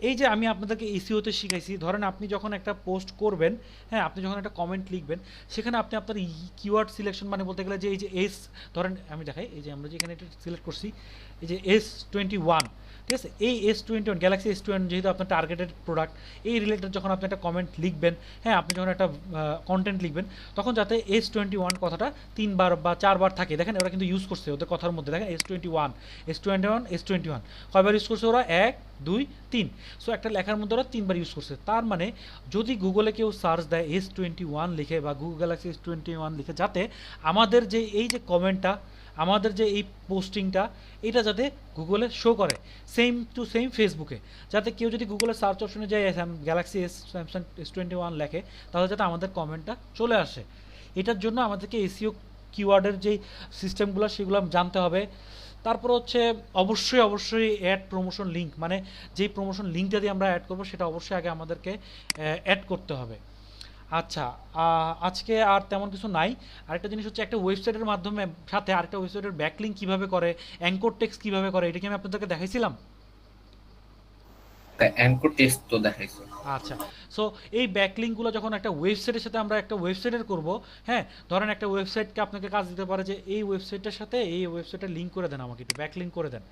এই যে আমি আপনাদেরকে এসইওতে শিখাইছি, ধরেন আপনি যখন একটা পোস্ট করবেন, হ্যাঁ, আপনি যখন একটা কমেন্ট লিখবেন, সেখানে আপনি আপনার কিওয়ার্ড সিলেকশন মানে বলতে গেলে যে এই যে এস, ধরেন আমি দেখাই, এই যে আমরা যেখানে এটা সিলেক্ট করছি এই যে S21, ঠিক আছে? এই S21 গ্যালাক্সি S21 যেহেতু আপনার টার্গেটেড প্রোডাক্ট, এই রিলেটেড যখন আপনি একটা কমেন্ট লিখবেন, হ্যাঁ, আপনি যখন একটা কন্টেন্ট লিখবেন, তখন যাতে S21 কথাটা 3 বার বা 4 বার থাকে। দেখেন ওরা কিন্তু ইউজ করছে ওদের কথার মধ্যে, দেখেন S21 কয়বার ইউজ করছে ওরা? 1 2 3। সো একটা লেখার মধ্যে ওরা 3 বার ইউজ করছে। তার মানে যদি গুগলে কেউ সার্চ দেয় S21 লিখে বা গুগল গ্যালাক্সি S21 লিখে, যাতে আমাদের যে এই যে কমেন্টটা, আমাদের যে এই পোস্টিংটা, এটা যাতে গুগলে শো করে সেম টু সেম ফেসবুকে, যাতে কেউ যদি গুগলের সার্চ অপশনে যায় গ্যালাক্সি স্যামসাং S21 লেখে, তাহলে যাতে আমাদের কমেন্টটা চলে আসে। এটার জন্য আমাদেরকে এসইও কিওয়ার্ডের যেই সিস্টেমগুলো সেগুলো জানতে হবে। তারপর হচ্ছে অবশ্যই অ্যাড প্রমোশন লিঙ্ক, মানে যেই প্রমোশন লিঙ্কটা দিয়ে আমরা অ্যাড করবো সেটা অবশ্যই আগে আমাদেরকে অ্যাড করতে হবে। আচ্ছা, আজকে আর তেমন কিছু নাই। আরেকটা জিনিস হচ্ছে একটা ওয়েবসাইটের মাধ্যমে সাথে আরেকটা ওয়েবসাইটের ব্যাকলিঙ্ক কিভাবে করে, অ্যাঙ্কর টেক্সট কিভাবে করে, এটা কি আমি আপনাদেরকে দেখাইছিলাম? অ্যাঙ্কর টেস্ট তো দেখাইছো। আচ্ছা, সো এই ব্যাকলিঙ্কগুলো যখন একটা ওয়েবসাইটের সাথে আমরা একটা ওয়েবসাইটের করব, হ্যাঁ, ধরেন একটা ওয়েবসাইটকে আপনাকে কাজ দিতে পারে যে এই ওয়েবসাইটটার সাথে এই ওয়েবসাইটের লিঙ্ক করে দেন, আমাকে একটু ব্যাকলিঙ্ক করে দেন,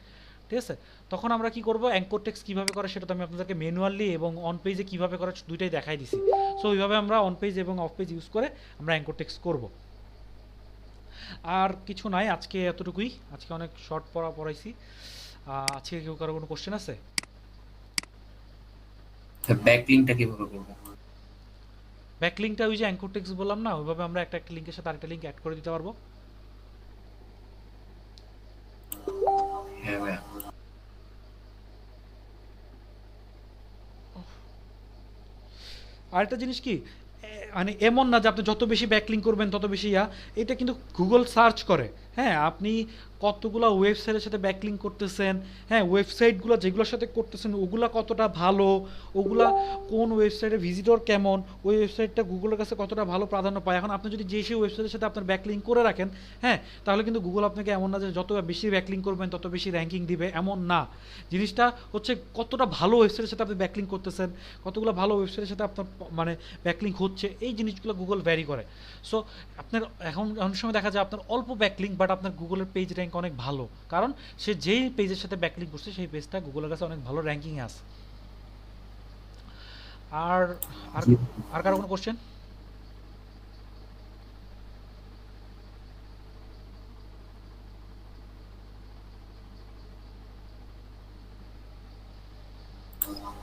ঠিক আছে? তখন আমরা কি করব, অ্যাঙ্কর টেক্সট কীভাবে করে সেটা তো আমি আপনাদেরকে ম্যানুয়ালি এবং অন পেজে কীভাবে করে দুইটাই দেখাই দিছি। সো ওইভাবে আমরা অন পেজ এবং অফ পেজ ইউজ করে আমরা অ্যাঙ্কর টেক্সট করব। আর কিছু নাই, আজকে এতটুকুই। আজকে অনেক শর্ট পড়াইছি। আজকে কেউ কারো কোনো কোশ্চেন আছে? ব্যাকলিংকটা কিভাবে করব? ব্যাকলিঙ্কটা ওই যে অ্যাঙ্কর টেক্সট বললাম না, ওইভাবে আমরা একটা লিঙ্কের সাথে আরেকটা লিঙ্ক অ্যাড করে দিতে পারবো। হ্যাঁ ভাইয়া। আরেকটা জিনিস কি, মানে এমন না যে আপনি যত বেশি ব্যাকলিঙ্ক করবেন তত বেশি এটা কিন্তু গুগল সার্চ করে। হ্যাঁ, আপনি কতগুলা ওয়েবসাইটের সাথে ব্যাকলিঙ্ক করতেছেন, হ্যাঁ ওয়েবসাইটগুলো যেগুলোর সাথে করতেছেন ওগুলা কতটা ভালো, ওগুলা কোন ওয়েবসাইটের ভিজিটর কেমন, ওই ওয়েবসাইটটা গুগলের কাছে কতটা ভালো প্রাধান্য পায়। এখন আপনি যদি যে সেই ওয়েবসাইটের সাথে আপনার ব্যাকলিঙ্ক করে রাখেন, হ্যাঁ তাহলে কিন্তু গুগল আপনাকে এমন না যে যত বেশি ব্যাকলিঙ্ক করবেন তত বেশি র্যাঙ্কিং দিবে, এমন না। জিনিসটা হচ্ছে কতটা ভালো ওয়েবসাইটের সাথে আপনি ব্যাকলিঙ্ক করতেছেন, কতগুলো ভালো ওয়েবসাইটের সাথে আপনার মানে ব্যাকলিঙ্ক হচ্ছে, এই জিনিসগুলো গুগল ভ্যারি করে। সো আপনার এখন অনেক সময় দেখা যায় আপনার অল্প ব্যাকলিঙ্ক বাট আপনার গুগলের পেজ র্যাঙ্ক অনেক ভালো, কারণ সে যেই পেজের সাথে ব্যাকলিঙ্ক করছে সেই পেজটা গুগলের কাছে অনেক ভালো র্যাঙ্কিংয়ে আছে। আর আর আর কারো কোনো কোশ্চেন?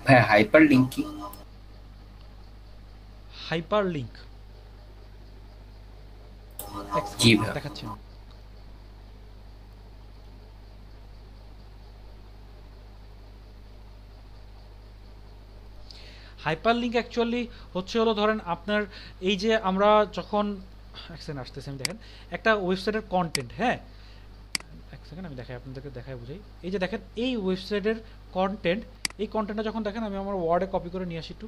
ভাই হাইপার লিঙ্ক কি? হাইপার লিঙ্ক জি ভাই। দেখাচ্ছি আমি। হাইপার লিঙ্ক অ্যাকচুয়ালি হচ্ছে হলো ধরেন আপনার এই যে আমরা যখন এক সেকেন্ড আসতেছি আমি, দেখেন একটা ওয়েবসাইটের কন্টেন্ট, হ্যাঁ এক সেকেন্ড আমি দেখাই আপনাদেরকে, দেখাই বুঝাই। এই যে দেখেন এই ওয়েবসাইটের কন্টেন্ট, এই কন্টেন্টটা যখন দেখেন আমি আমার ওয়ার্ডে কপি করে নিয়ে আসি একটু।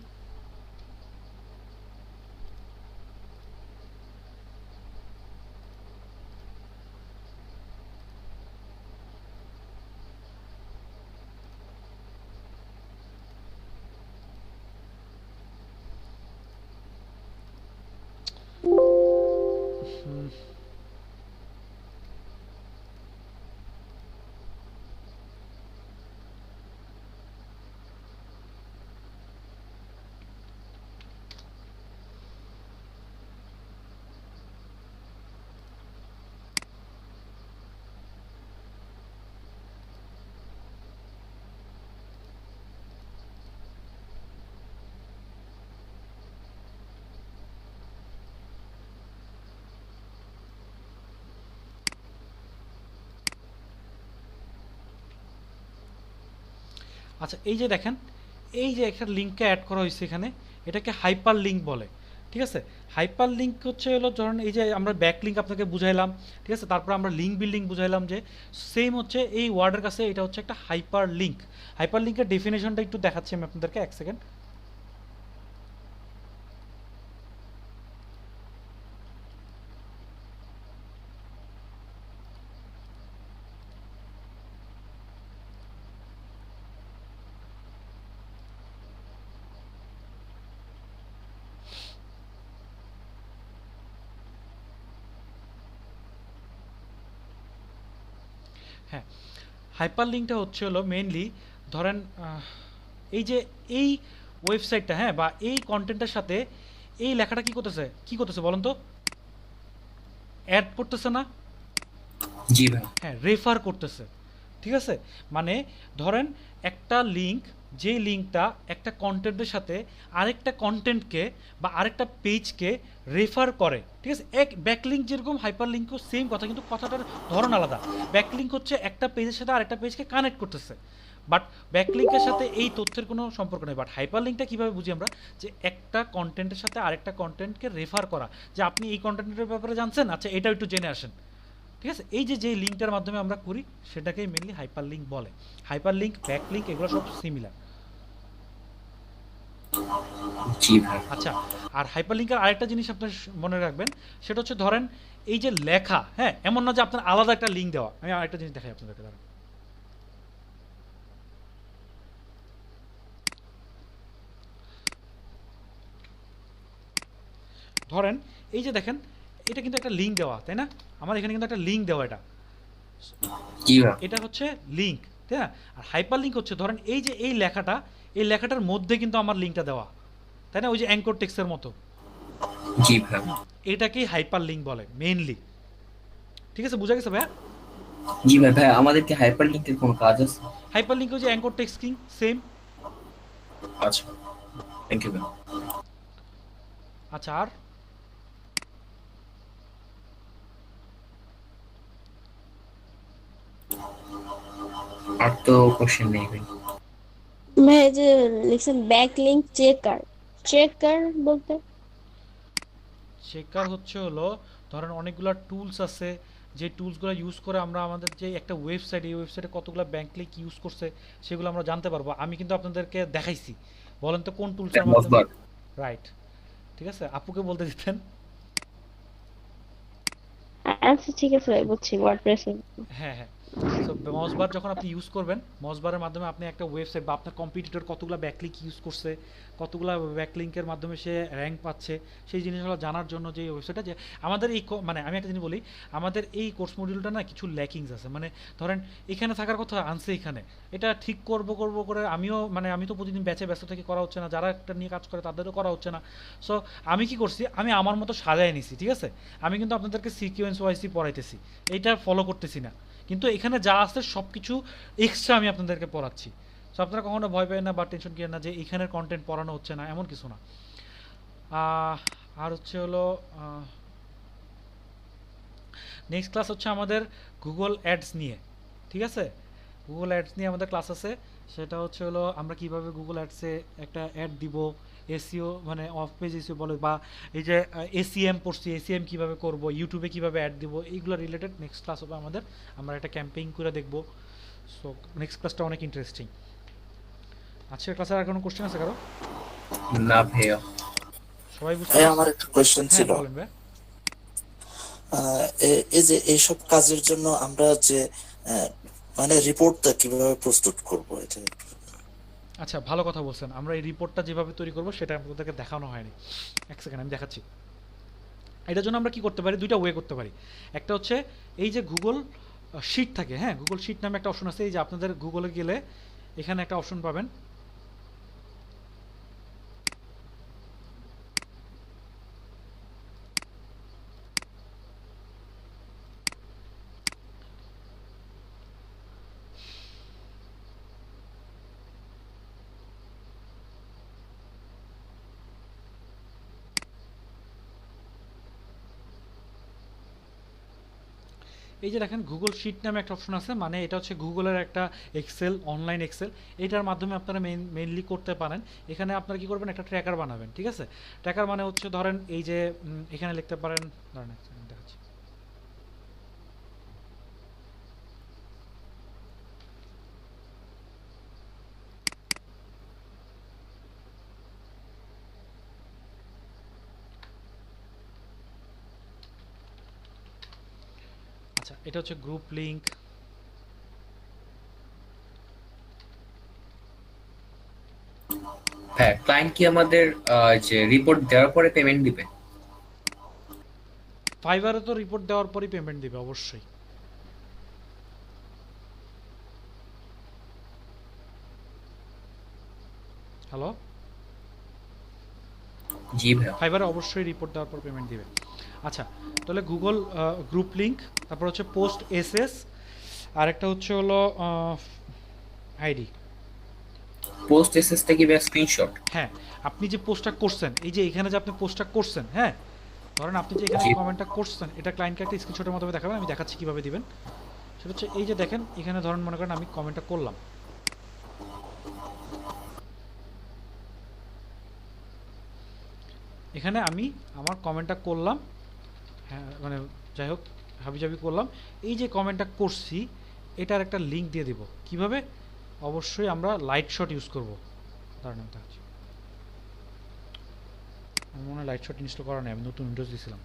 হুম, আচ্ছা এই যে দেখেন এই যে একটা লিঙ্ককে অ্যাড করা হয়েছে এখানে, এটাকে হাইপার লিঙ্ক বলে, ঠিক আছে। হাইপার লিঙ্ক হচ্ছে হলো ধরেন এই যে আমরা ব্যাক লিঙ্ক আপনাকে বুঝাইলাম, ঠিক আছে, তারপর আমরা লিঙ্ক বিল্ডিং বুঝাইলাম, যে সেম হচ্ছে এই ওয়ার্ডের কাছে এটা হচ্ছে একটা হাইপার লিঙ্ক। হাইপার লিঙ্কের ডেফিনেশনটা একটু দেখাচ্ছি আমি আপনাদেরকে, এক সেকেন্ড। হ্যাঁ হাইপার লিঙ্কটা হচ্ছে হলো মেইনলি ধরেন এই যে এই ওয়েবসাইটটা, হ্যাঁ বা এই কন্টেন্টের সাথে এই লেখাটা কি করতেছে বলেন তো? অ্যাড করতেছে না? জি ভাই। হ্যাঁ রেফার করতেছে, ঠিক আছে। মানে ধরেন একটা লিঙ্ক, যে লিঙ্কটা একটা কন্টেন্টের সাথে আরেকটা কন্টেন্টকে বা আরেকটা পেজকে রেফার করে, ঠিক আছে। এক ব্যাকলিঙ্ক যেরকম হাইপার লিঙ্কও সেম কথা, কিন্তু কথাটার ধরন আলাদা। ব্যাকলিঙ্ক হচ্ছে একটা পেজের সাথে আরেকটা পেজকে কানেক্ট করতেছে, বাট ব্যাকলিঙ্কের সাথে এই তথ্যের কোনো সম্পর্ক নেই। বাট হাইপার লিঙ্কটা কীভাবে বুঝি আমরা, যে একটা কন্টেন্টের সাথে আরেকটা কন্টেন্টকে রেফার করা, যে আপনি এই কন্টেন্টের ব্যাপারে জানছেন, আচ্ছা এটাও একটু জেনে আসেন, ঠিক আছে। এই যে যে লিঙ্কটার মাধ্যমে আমরা করি সেটাকেই মেনলি হাইপার লিঙ্ক বলে। হাইপার লিঙ্ক, ব্যাক লিঙ্ক এগুলো সব সিমিলার। জি ভাই। আচ্ছা আর হাইপার লিঙ্কের আরেকটা জিনিস আপনার মনে রাখবেন, সেটা হচ্ছে ধরেন এই যে লেখা, হ্যাঁ এমন না যে আপনার আলাদা একটা লিঙ্ক দেওয়া। আমি আরেকটা জিনিস দেখাই আপনাদেরকে, ধরেন ধরেন এই যে দেখেন এটা কিন্তু একটা লিঙ্ক দেওয়া, তাই না? আমার এখানে কিন্তু একটা লিঙ্ক দেওয়া, জি ভাই। এটা হচ্ছে লিঙ্ক, তাই না? আর হাইপার লিঙ্ক হচ্ছে ধরেন এই যে এই লেখাটা, এই লেখাটার মধ্যে কিন্তু আমার লিঙ্কটা দেওয়া, তাই না? ওই যে অ্যাঙ্কর টেক্সটের মতো, জি ভাই। এটাকেই হাইপার লিঙ্ক বলে মেইনলি, ঠিক আছে? বুঝা গেছে ভাইয়া? জি ভাই। ভাই আমাদের কি হাইপার লিঙ্কের কোনো কাজ আছে? হাইপার লিঙ্ক হচ্ছে অ্যাঙ্কর টেক্সটিং সেম। আচ্ছা, থ্যাংক ইউ ভাই। আচ্ছা আর আর তো কোশ্চেন নেই ভাই। ভাই এই যে লিখছেন ব্যাক লিঙ্ক চেকার, চেকার বলতে? চেকার হচ্ছে হলো ধরেন অনেকগুলো টুলস আছে, যে টুলসগুলো ইউজ করে আমরা আমাদের যে একটা ওয়েবসাইট, এই ওয়েবসাইটে কতগুলো ব্যাংক লিঙ্ক ইউজ করছে সেগুলো আমরা জানতে পারবো। আমি কিন্তু আপনাদেরকে দেখাইছি, বলেন তো কোন টুলসের মাধ্যমে? মসবার। রাইট, ঠিক আছে, আপুকে বলতে দিতেন। আচ্ছা ঠিক আছে ভাই, বুঝছি ওয়ার্ডপ্রেস। হ্যাঁ হ্যাঁ, সো মসবার যখন আপনি ইউজ করবেন, মসবারের মাধ্যমে আপনি একটা ওয়েবসাইট বা আপনার কম্পিটিটর কতগুলো ব্যাকলিঙ্ক ইউজ করছে, কতগুলো ব্যাকলিঙ্কের মাধ্যমে সে র্যাঙ্ক পাচ্ছে, সেই জিনিসগুলো জানার জন্য যে ওয়েবসাইটটা, যে আমাদের এই মানে আমি একটা জিনিস বলি, আমাদের এই কোর্স মডিউলটা না কিছু ল্যাকিংস আছে। মানে ধরেন এখানে থাকার কথা আনছে, এখানে এটা ঠিক করব করে আমিও মানে আমি তো প্রতিদিন ব্যাচে ব্যস্ত থেকে করা হচ্ছে না, যারা একটা নিয়ে কাজ করে তাদেরও করা হচ্ছে না। সো আমি কি করছি, আমি আমার মতো সাজায় নিছি, ঠিক আছে। আমি কিন্তু আপনাদেরকে সিকিউয়েন্স ওয়াইসই পড়াইতেছি, এইটা ফলো করতেছি না, কিন্তু এখানে যা আছে সব কিছু এক্সট্রা আমি আপনাদেরকে পড়াচ্ছি। সো আপনারা কখনো ভয় পেন না বা টেনশন করেন না যে এখানের কন্টেন্ট পড়ানো হচ্ছে না, এমন কিছু না। আর হচ্ছে হলো নেক্সট ক্লাস হচ্ছে আমাদের গুগল অ্যাডস নিয়ে, ঠিক আছে। গুগল অ্যাডস নিয়ে আমাদের ক্লাস আছে, সেটা হচ্ছে হলো আমরা কিভাবে গুগল অ্যাডসে একটা অ্যাড দিব, এসইও মানে অফ পেজ এসইও বলে, বা এই যে এসিএম পড়ছি, এসিএম কিভাবে করব, ইউটিউবে কিভাবে অ্যাড দিব, এইগুলো রিলেটেড নেক্সট ক্লাস হবে আমাদের। আমরা একটা ক্যাম্পেইন করে দেখব। সো নেক্সট ক্লাসটা অনেক ইন্টারেস্টিং। আজকের ক্লাসে আর কোনো কোশ্চেন আছে কারো? না ভাইয়া। সবাই বুঝতে ভাই পারছেন? আমার একটা কোয়েশ্চেন হ্যাঁ ছিল। বলেন ভাই। এই যে এইসব কাজের জন্য আমরা যে আহ, মানে রিপোর্টটা কিভাবে প্রস্তুত করব এটা? আচ্ছা, ভালো কথা বলছেন। আমরা এই রিপোর্টটা যেভাবে তৈরি করব সেটা আপনাদেরকে দেখানো হয়নি। এক সেকেন্ড আমি দেখাচ্ছি। এটার জন্য আমরা কি করতে পারি, দুইটা ওয়ে করতে পারি। একটা হচ্ছে এই যে গুগল শিট থাকে, হ্যাঁ, গুগল শিট নামে একটা অপশন আছে। এই যে আপনাদের গুগলে গেলে এখানে একটা অপশন পাবেন, এই যে দেখেন গুগল শিট নামে একটা অপশন আছে। মানে এটা হচ্ছে গুগলের একটা এক্সেল, অনলাইন এক্সেল। এটার মাধ্যমে আপনারা মেইনলি করতে পারেন। এখানে আপনারা কি করবেন, একটা ট্র্যাকার বানাবেন, ঠিক আছে। ট্র্যাকার মানে হচ্ছে ধরেন এই যে এখানে লিখতে পারেন, ধরেন এক second দেখাচ্ছি। আচ্ছা, এটা হচ্ছে গ্রুপ লিংক। হ্যাঁ, ক্লায়েন্ট কি আমাদের যে রিপোর্ট দেওয়ার পরে পেমেন্ট দিবে? ফাইবারে তো রিপোর্ট দেওয়ার পরই পেমেন্ট দিবে অবশ্যই। হ্যালো, জি ভাইয়া। ফাইবারে অবশ্যই রিপোর্ট দেওয়ার পর পেমেন্ট দিবে। আচ্ছা, তাহলে গুগল গ্রুপ লিংক, তারপর হচ্ছে পোস্ট এসএস, আর একটা হচ্ছে হলো আইডি। পোস্ট এসএসটা কি ভাইয়া স্ক্রিনশট? হ্যাঁ, আপনি যে পোস্টটা করছেন, এই যে এখানে যে আপনি পোস্টটা করছেন, হ্যাঁ, ধরেন আপনি যে এখানে জি। কমেন্টটা করছেন, এটা ক্লায়েন্টকে একটা স্ক্রিনশটের মাধ্যমে দেখাবেন। আমি দেখাচ্ছি কিভাবে দিবেন। সেটা হচ্ছে এই যে দেখেন এখানে ধরেন মনে করেন আমি কমেন্টটা করলাম, এখানে আমি আমার কমেন্টটা করলাম, হ্যাঁ মানে যাই হোক হাবিজাবি করলাম। এই যে কমেন্টটা করছি এটার একটা লিঙ্ক দিয়ে দিব। কিভাবে? অবশ্যই আমরা লাইট শট ইউজ করব। ধরেন আমি দেখাচ্ছি। আমার মনে হয় লাইট শট ইনস্টল করা নেই, আমি নতুন উইন্ডোজ দিয়েছিলাম।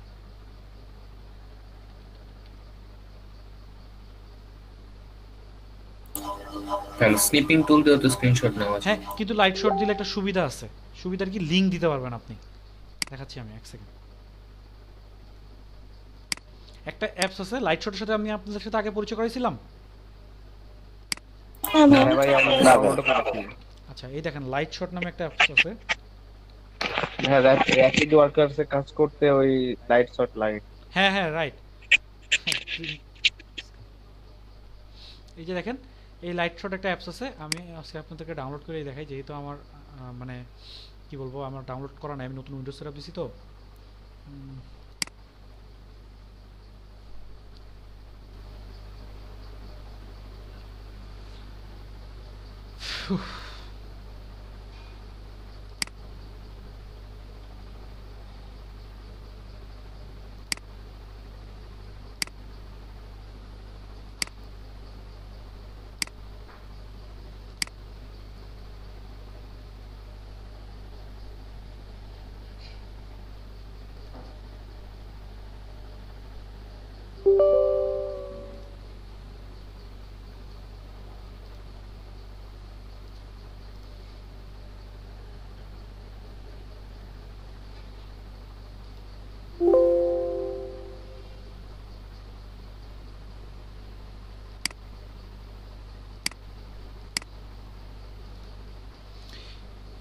তাহলে স্নিপিং টুল দিয়ে তো স্ক্রিনশট নেওয়া যায়। হ্যাঁ, কিন্তু লাইট শট দিলে একটা সুবিধা আছে। সুবিধার কি, লিঙ্ক দিতে পারবেন আপনি। দেখাচ্ছি আমি এক সেকেন্ড। একটা অ্যাপস আছে লাইট শটের সাথে, আমি আপনাদের সাথে আগে পরিচয় করাইছিলাম। হ্যাঁ ভাই। হ্যাঁ ভাই, আমি না ভাই। ডাউনলোড করেছি। আচ্ছা, এই দেখেন লাইট শট নামে একটা অ্যাপস আছে। হ্যাঁ, র্যাপিড ওয়ার্কারসে কাজ করতে ওই লাইট শট লাগে। হ্যাঁ হ্যাঁ, রাইট। এই যে দেখেন এই লাইট শট একটা অ্যাপস আছে। আমি আজকে আপনাদেরকে ডাউনলোড করে দেখাই, যেহেতু আমার মানে কি বলবো, আমার ডাউনলোড করা নাই, আমি নতুন উইন্ডোজ সেটআপ দিছি তো।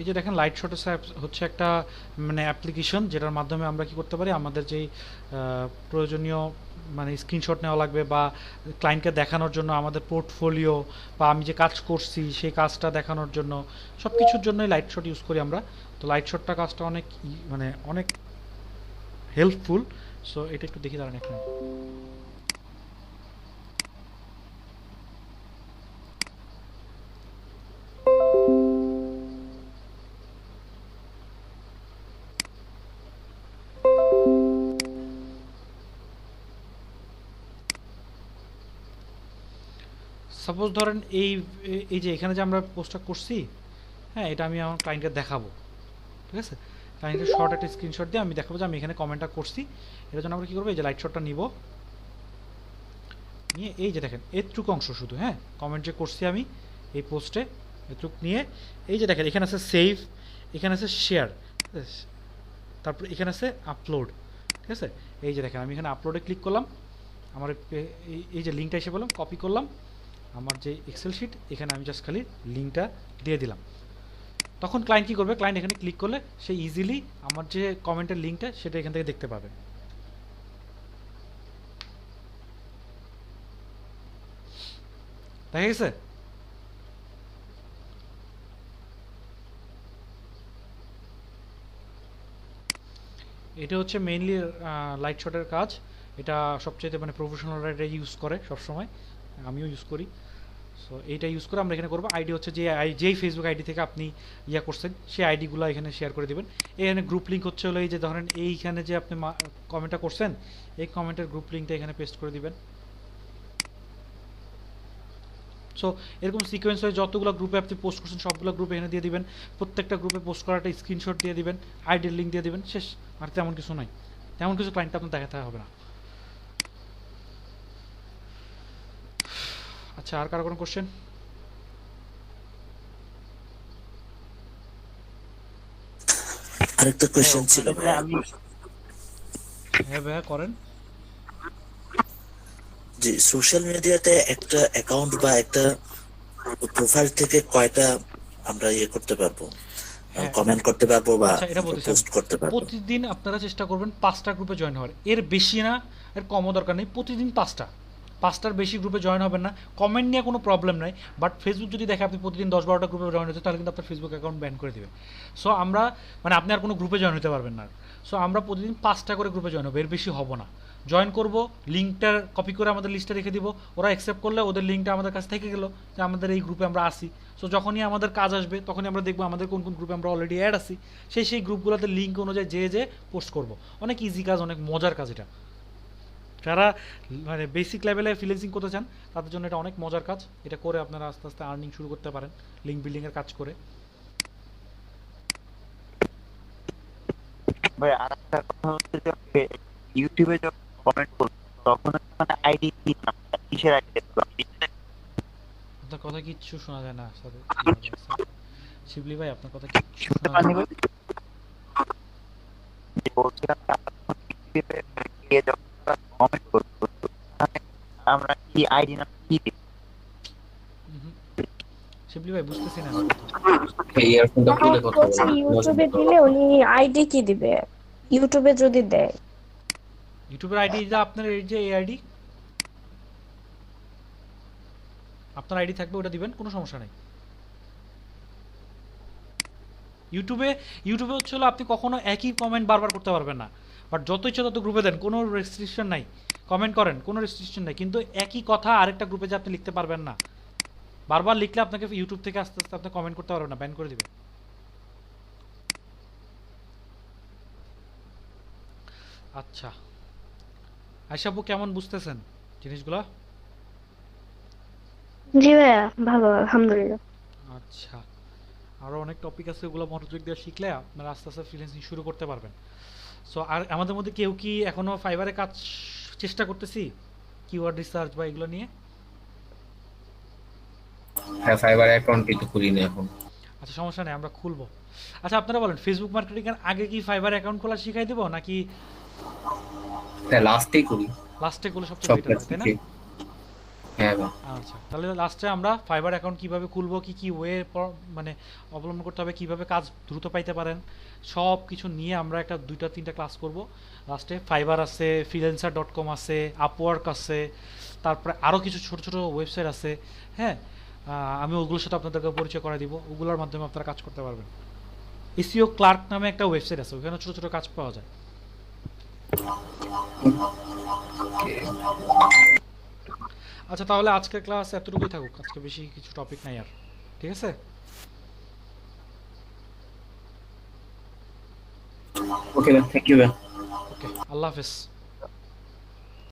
এই যে দেখেন লাইট শট হচ্ছে একটা মানে অ্যাপ্লিকেশন যেটার মাধ্যমে আমরা কি করতে পারি, আমাদের যেই প্রয়োজনীয় মানে স্ক্রিনশট নেওয়া লাগবে বা ক্লায়েন্টকে দেখানোর জন্য আমাদের পোর্টফোলিও বা আমি যে কাজ করছি সেই কাজটা দেখানোর জন্য সব কিছুর জন্যই লাইট শট ইউজ করি আমরা। তো লাইট শটটা কাজটা অনেক মানে অনেক হেল্পফুল। সো এটা একটু দেখি দাঁড়ান এখানে। সাপোজ ধরেন এই যে এখানে যে আমরা পোস্টটা করছি, হ্যাঁ এটা আমি আমার ক্লায়েন্টকে দেখাবো, ঠিক আছে? ক্লায়েন্টের শর্ট একটা স্ক্রিনশট দিয়ে আমি দেখাবো যে আমি এখানে কমেন্টটা করছি। এটার জন্য আমরা কী করবো, এই যে লাইট শটটা নিব, নিয়ে এই যে দেখেন এটুক অংশ শুধু, হ্যাঁ কমেন্ট যে করছি আমি এই পোস্টে এটুক নিয়ে এই যে দেখেন এখানে আছে সেভ, এখানে আছে শেয়ার, তারপর এখানে আছে আপলোড, ঠিক আছে? এই যে দেখেন আমি এখানে আপলোডে ক্লিক করলাম, আমার এই যে লিঙ্কটা এসে বললাম কপি করলাম আমার যে এক্সেল শিট, এখানে আমি জাস্ট খালি লিঙ্কটা দিয়ে দিলাম। তখন ক্লায়েন্ট কী করবে, ক্লায়েন্ট এখানে ক্লিক করলে সে ইজিলি আমার যে কমেন্টের লিঙ্কটা সেটা এখান থেকে দেখতে পাবে। দেখা গেছে? এটা হচ্ছে মেইনলি লাইট শটের কাজ। এটা সবচেয়ে মানে প্রফেশনালরা এটা ইউজ করে সবসময়, আমিও ইউজ করি। সো এইটা ইউজ করে আমরা এখানে করবো। আইডি হচ্ছে যেই ফেসবুক আইডি থেকে আপনি ইয়া করছেন সেই আইডিগুলো এখানে শেয়ার করে দেবেন। এখানে গ্রুপ লিঙ্ক হচ্ছে হলো এই যে ধরেন এইখানে যে আপনি কমেন্টটা করছেন এই কমেন্টের গ্রুপ লিঙ্কটা এখানে পেস্ট করে দিবেন। সো এরকম সিকোয়েন্স হয়ে যতগুলো গ্রুপে আপনি পোস্ট করছেন সবগুলো গ্রুপে এখানে দিয়ে দিবেন, প্রত্যেকটা গ্রুপে পোস্ট করাটা স্ক্রিনশট দিয়ে দিবেন, আইডির লিঙ্ক দিয়ে দিবেন, শেষ। আর তেমন কিছু নয়, তেমন কিছু ক্লায়েন্টটা আপনার দেখাতে হবে না। আচ্ছা, আর কারো কোনো কোশ্চেন? আরেকটা কোয়েশ্চেন ছিল ভাই। আমি হ্যাঁ ভাইয়া করেন। যে সোশ্যাল মিডিয়াতে একটা অ্যাকাউন্ট বা একটা প্রোফাইল থেকে কয়টা আমরা ইয়ে করতে পারবো, হ্যাঁ, কমেন্ট করতে পারবো বা আচ্ছা এটা বলতেছি পোস্ট করতে পারবো? প্রতিদিন আপনারা চেষ্টা করবেন 5টা গ্রুপে জয়েন হওয়ার, এর বেশি না, এর কমও দরকার নেই। প্রতিদিন 5টার বেশি গ্রুপে জয়েন হবেন না। কমেন্ট নিয়ে কোনো প্রবলেম নাই, বাট ফেসবুক যদি দেখে আপনি প্রতিদিন 10-12টা গ্রুপে জয়েন হচ্ছে তাহলে কিন্তু আপনার ফেসবুক অ্যাকাউন্ট ব্যান করে দেবে। সো আমরা মানে আপনি আর কোনো গ্রুপে জয়েন হতে পারবেন না। সো আমরা প্রতিদিন 5টা করে গ্রুপে জয়েন হবো, এর বেশি হব না। জয়েন করব, লিঙ্কটা কপি করে আমাদের লিস্টে রেখে দিব, ওরা অ্যাকসেপ্ট করলে ওদের লিঙ্কটা আমাদের কাছে থেকে গেলো যে আমাদের এই গ্রুপে আমরা আসি। সো যখনই আমাদের কাজ আসবে তখনই আমরা দেখবো আমাদের কোন কোন গ্রুপে আমরা অলরেডি অ্যাড আছি, সেই গ্রুপগুলোতে লিঙ্ক অনুযায়ী যে পোস্ট করব। অনেক ইজি কাজ, অনেক মজার কাজ এটা। যারা মানে বেসিক লেভেলে ফ্রিল্যান্সিং করতে চান তাদের জন্য এটা অনেক মজার কাজ। এটা করে আপনারা আস্তে আস্তে আর্নিং শুরু করতে পারেন লিঙ্ক বিল্ডিংয়ের কাজ করে। ভাই আরেকটা কথা হচ্ছে যে ইউটিউবে যখন কমেন্ট করব তখন মানে আইডি কি নামটা কিসের আইডি আপনার কথা কিচ্ছু শোনা যায় না শিবলি ভাই, আপনার কথা কিচ্ছু শুনতে শোনা পাননি যায় না। ভাই? যে বলছিলাম ইউটিউবে গিয়ে যখন কমেন্ট করব আমরা কি আইডি নাম কি দিব? শিবলি ভাই বুঝতেছি না আমি কথা। এই ইয়ারফোনটা খুলে কথা বলছি ইউটিউবে দিলে উনি আইডি কি দিবে ইউটিউবে যদি দেয়? ইউটিউবের আইডি যা আপনার এই যে এই আইডি, আপনার আইডি থাকবে ওটা দিবেন, কোনো সমস্যা নেই। ইউটিউবে হচ্ছে হলো আপনি কখনো একই কমেন্ট বারবার করতে পারবেন না, বাট যত ইচ্ছা তত গ্রুপে দেন, কোনো রেস্ট্রিকশন নাই। কমেন্ট করেন, কোনো রেস্ট্রিকশন নাই, কিন্তু একই কথা আরেকটা গ্রুপে যে আপনি লিখতে পারবেন না। বারবার লিখলে আপনাকে ইউটিউব থেকে আস্তে আস্তে আপনি কমেন্ট করতে পারবেন না, ব্যান করে দিবে। আচ্ছা আয়শা আপু, কেমন বুঝতেছেন জিনিসগুলো? জি ভাইয়া ভালো, আলহামদুলিল্লাহ। আচ্ছা, আরও অনেক টপিক আছে, ওগুলো মনোযোগ দিয়ে শিখলে আপনারা আস্তে আস্তে ফ্রিল্যান্সিং শুরু করতে পারবেন। সো আর আমাদের মধ্যে কেউ কি এখনও ফাইবারে কাজ চেষ্টা করতেছি কিওয়ার্ড রিসার্চ বা এগুলো নিয়ে? হ্যাঁ, ফাইবার অ্যাকাউন্টই তো খুলি না এখন। আচ্ছা সমস্যা নেই, আমরা খুলবো। আচ্ছা আপনারা বলেন, ফেসবুক মার্কেটিং এর আগে কি ফাইবার অ্যাকাউন্ট খোলা শিখাই দেবো নাকি তাই লাস্টেই করি লাস্টে করলে সবচেয়ে সব বেটার হয়, তাই না? থেকে। হ্যাঁ ভাই। আচ্ছা, তাহলে লাস্টে আমরা ফাইবার অ্যাকাউন্ট কিভাবে খুলবো, কি কি ওয়ে মানে অবলম্বন করতে হবে, কিভাবে কাজ দ্রুত পাইতে পারেন, সব কিছু নিয়ে আমরা একটা 2-3টা ক্লাস করব। লাস্টে ফাইবার আছে, freelancer.com আছে, আপওয়ার্ক আছে, তারপরে আরও কিছু ছোট ছোট ওয়েবসাইট আছে। হ্যাঁ, আমি ওগুলোর সাথে আপনাদেরকে পরিচয় করে দিব, ওগুলোর মাধ্যমে আপনারা কাজ করতে পারবেন। এসইও ক্লার্ক নামে একটা ওয়েবসাইট আছে, ওখানে ছোট ছোট কাজ পাওয়া যায়। আচ্ছা, তাহলে আজকের ক্লাস এতটুকুই থাকুক, আজকে বেশি কিছু টপিক নাই আর। ঠিক আছে, ওকে ভাই, থ্যাংক ইউ ভাই। ওকে, আল্লাহ হাফেজ।